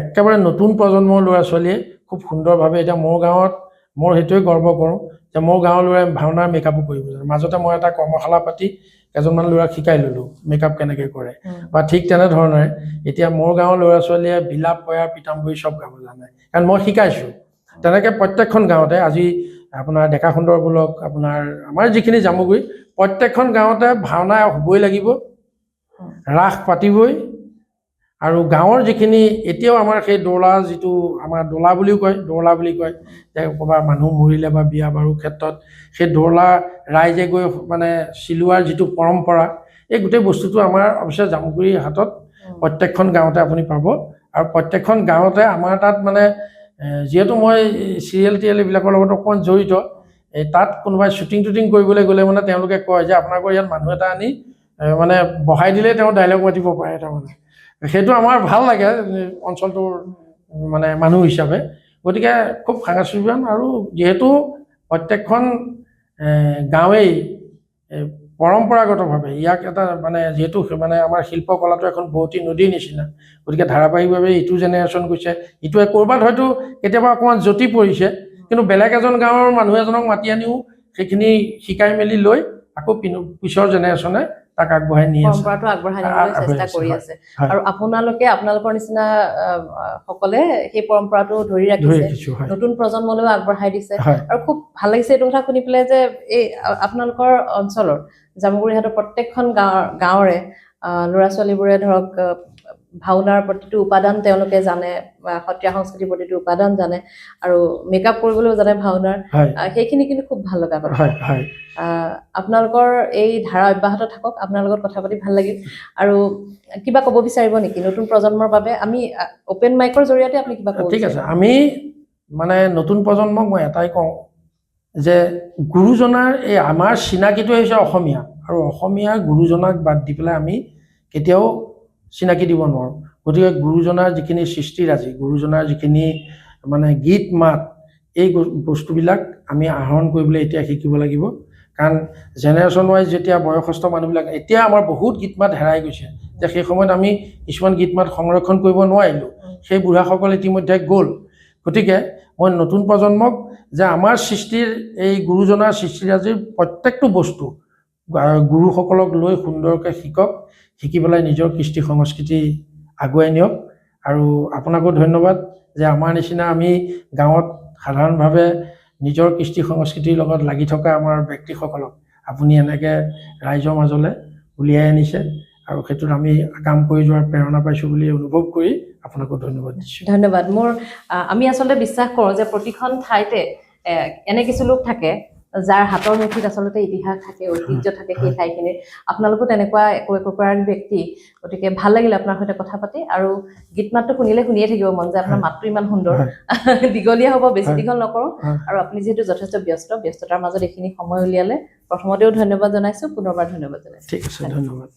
একেবাৰে নতুন প্ৰজন্মৰ ল'ৰা ছোৱালীয়ে খুব সুন্দৰভাৱে এতিয়া মোৰ গাঁৱত মোৰ সেইটোৱে গৰ্ব কৰোঁ যে মোৰ গাঁৱৰ ল'ৰাই ভাওনাৰ মেকআপো কৰিব জানে। মাজতে মই এটা কৰ্মশালা পাতি কেইজনমান ল'ৰাক শিকাই ল'লোঁ মেকআপ কেনেকৈ কৰে, বা ঠিক তেনেধৰণে এতিয়া মোৰ গাঁৱৰ ল'ৰা ছোৱালীয়ে বিলাপ পয়া পিতাম্বৰী চব গাব জানে, কাৰণ মই শিকাইছোঁ। তেনেকৈ প্ৰত্যেকখন গাঁৱতে আজি আপোনাৰ ডেকা সুন্দৰ বোলক আপোনাৰ আমাৰ যিখিনি জামুগুৰি প্ৰত্যেকখন গাঁৱতে ভাওনা হ'বই লাগিব, ৰাস পাতিবই। আৰু গাঁৱৰ যিখিনি এতিয়াও আমাৰ সেই দৌলা যিটো আমাৰ দৌলা বুলি কয় যে ক'ৰবাত মানুহ মৰিলে বা বিয়া বাৰুৰ ক্ষেত্ৰত সেই দৌলা ৰাইজে গৈ মানে চিলোৱাৰ যিটো পৰম্পৰা, এই গোটেই বস্তুটো আমাৰ অৱশ্যে জামুগুৰি হাটত প্ৰত্যেকখন গাঁৱতে আপুনি পাব। আৰু প্ৰত্যেকখন গাঁৱতে আমাৰ তাত মানে যিহেতু মই চিৰিয়েল টিৰিয়েল এইবিলাকৰ লগত অকণমান জড়িত, তাত কোনোবাই শ্বুটিং টুটিং কৰিবলৈ গ'লে মানে তেওঁলোকে কয় যে আপোনালোকৰ ইয়াত মানুহ এটা আনি মানে বহাই দিলেই তেওঁ ডাইলগ মাতিব পাৰে। তাৰমানে সেইটো আমাৰ ভাল লাগে অঞ্চলটোৰ মানে মানুহ হিচাপে। গতিকে খুব সাংস্কৃতিবান, আৰু যিহেতু প্ৰত্যেকখন গাঁৱেই পৰম্পৰাগতভাৱে ইয়াক এটা মানে যিহেতু মানে আমাৰ শিল্পকলাটো এখন বোৱতী নদীৰ নিচিনা, গতিকে ধাৰাবাহিকভাৱে ইটো জেনেৰেশ্যন গৈছে, ইটোৱে ক'ৰবাত হয়তো কেতিয়াবা অকণমান জটি পৰিছে, কিন্তু বেলেগ এজন গাঁৱৰ মানুহ এজনক মাতি আনিও সেইখিনি শিকাই মেলি লৈ আকৌ পিছৰ জেনেৰেশ্যনে তাক আগবঢ়াই নি আছে, পৰম্পৰাটো আগবঢ়াই নিবলৈ চেষ্টা কৰি আছে। আৰু আপোনালোকৰ নিচিনা সকলে সেই পৰম্পৰাটো ধৰি ৰাখিছে, নতুন প্ৰজন্মলৈও আগবঢ়াই দিছে। আৰু খুব ভাল লাগিছে এইটো কথা শুনি পেলাই যে এই আপোনালোকৰ অঞ্চলৰ জামুগুৰিহাটৰ প্ৰত্যেকখন গাঁৱৰে ল'ৰা ছোৱালীবোৰে ধৰক ভাওনাৰ প্ৰতিটো উপাদান তেওঁলোকে জানে, সত্ৰীয়া সংস্কৃতিৰ প্ৰতিটো উপাদান জানে, আৰু মেকআপ কৰিবলৈও জানে ভাওনাৰ। হয় সেইখিনি কিন্তু খুব ভাল লগা কথা। হয় হয় আপোনালোকৰ এই ধাৰা অব্যাহত থাকক। আপোনাৰ লগত কথা পাতি ভাল লাগিল। আৰু কিবা ক'ব বিচাৰিব নেকি নতুন প্ৰজন্মৰ বাবে? আমি অপেন মাইকৰ জৰিয়তে আপুনি কিবা ক'ব ঠিক আছে। বিচাৰিব? আমি মানে নতুন প্ৰজন্মক মই এটাই কওঁ যে গুৰুজনাৰ এই আমাৰ চিনাকিটো হৈছে অসমীয়া, আৰু অসমীয়া গুৰুজনাক বাদ দি পেলাই আমি কেতিয়াও চিনাকি দিব নোৱাৰোঁ। গতিকে গুৰুজনাৰ যিখিনি সৃষ্টিৰাজি, গুৰুজনাৰ যিখিনি মানে গীত মাত, এই বস্তুবিলাক আমি আহৰণ কৰিবলৈ এতিয়া শিকিব লাগিব। কাৰণ জেনেৰেশ্যন ৱাইজ যেতিয়া বয়সস্থ মানুহবিলাক, এতিয়া আমাৰ বহুত গীত মাত হেৰাই গৈছে, যে সেই সময়ত আমি কিছুমান গীত মাত সংৰক্ষণ কৰিব নোৱাৰিলোঁ, সেই বুঢ়াসকল ইতিমধ্যে গ'ল। গতিকে মই নতুন প্ৰজন্মক যে আমাৰ সৃষ্টিৰ এই গুৰুজনাৰ সৃষ্টিৰাজিৰ প্ৰত্যেকটো বস্তু গুৰুসকলক লৈ সুন্দৰকৈ শিকক, শিকি পেলাই নিজৰ কৃষ্টি সংস্কৃতি আগুৱাই নিয়ক। আৰু আপোনাকো ধন্যবাদ যে আমাৰ নিচিনা আমি গাঁৱত সাধাৰণভাৱে নিজৰ কৃষ্টি সংস্কৃতিৰ লগত লাগি থকা আমাৰ ব্যক্তিসকলক আপুনি এনেকৈ ৰাইজৰ মাজলৈ উলিয়াই আনিছে, আৰু সেইটোত আমি কাম কৰি যোৱাৰ প্ৰেৰণা পাইছোঁ বুলি অনুভৱ কৰি আপোনাকো ধন্যবাদ দিছোঁ। ধন্যবাদ। আমি আচলতে বিশ্বাস কৰোঁ যে প্ৰতিখন ঠাইতে এনে কিছু লোক থাকে যাৰ হাতৰ মুঠিত আচলতে ইতিহাস থাকে, ঐতিহ্য থাকে সেই ঠাইখিনিৰ। আপোনালোকো তেনেকুৱা একোগৰাকী ব্যক্তি। গতিকে ভাল লাগিল আপোনাৰ সৈতে কথা পাতি। আৰু গীত মাতটো শুনিলে শুনিয়ে থাকিব মন যায়। আপোনাৰ মাতটো ইমান সুন্দৰ। দীঘলীয়া হ'ব, বেছি দীঘল নকৰোঁ। আৰু আপুনি যিহেতু যথেষ্ট ব্যস্ততাৰ মাজত এইখিনি সময় উলিয়ালে, প্ৰথমতেও ধন্যবাদ জনাইছোঁ, পুনৰবাৰ ধন্যবাদ জনাইছোঁ। ঠিক আছে, ধন্যবাদ।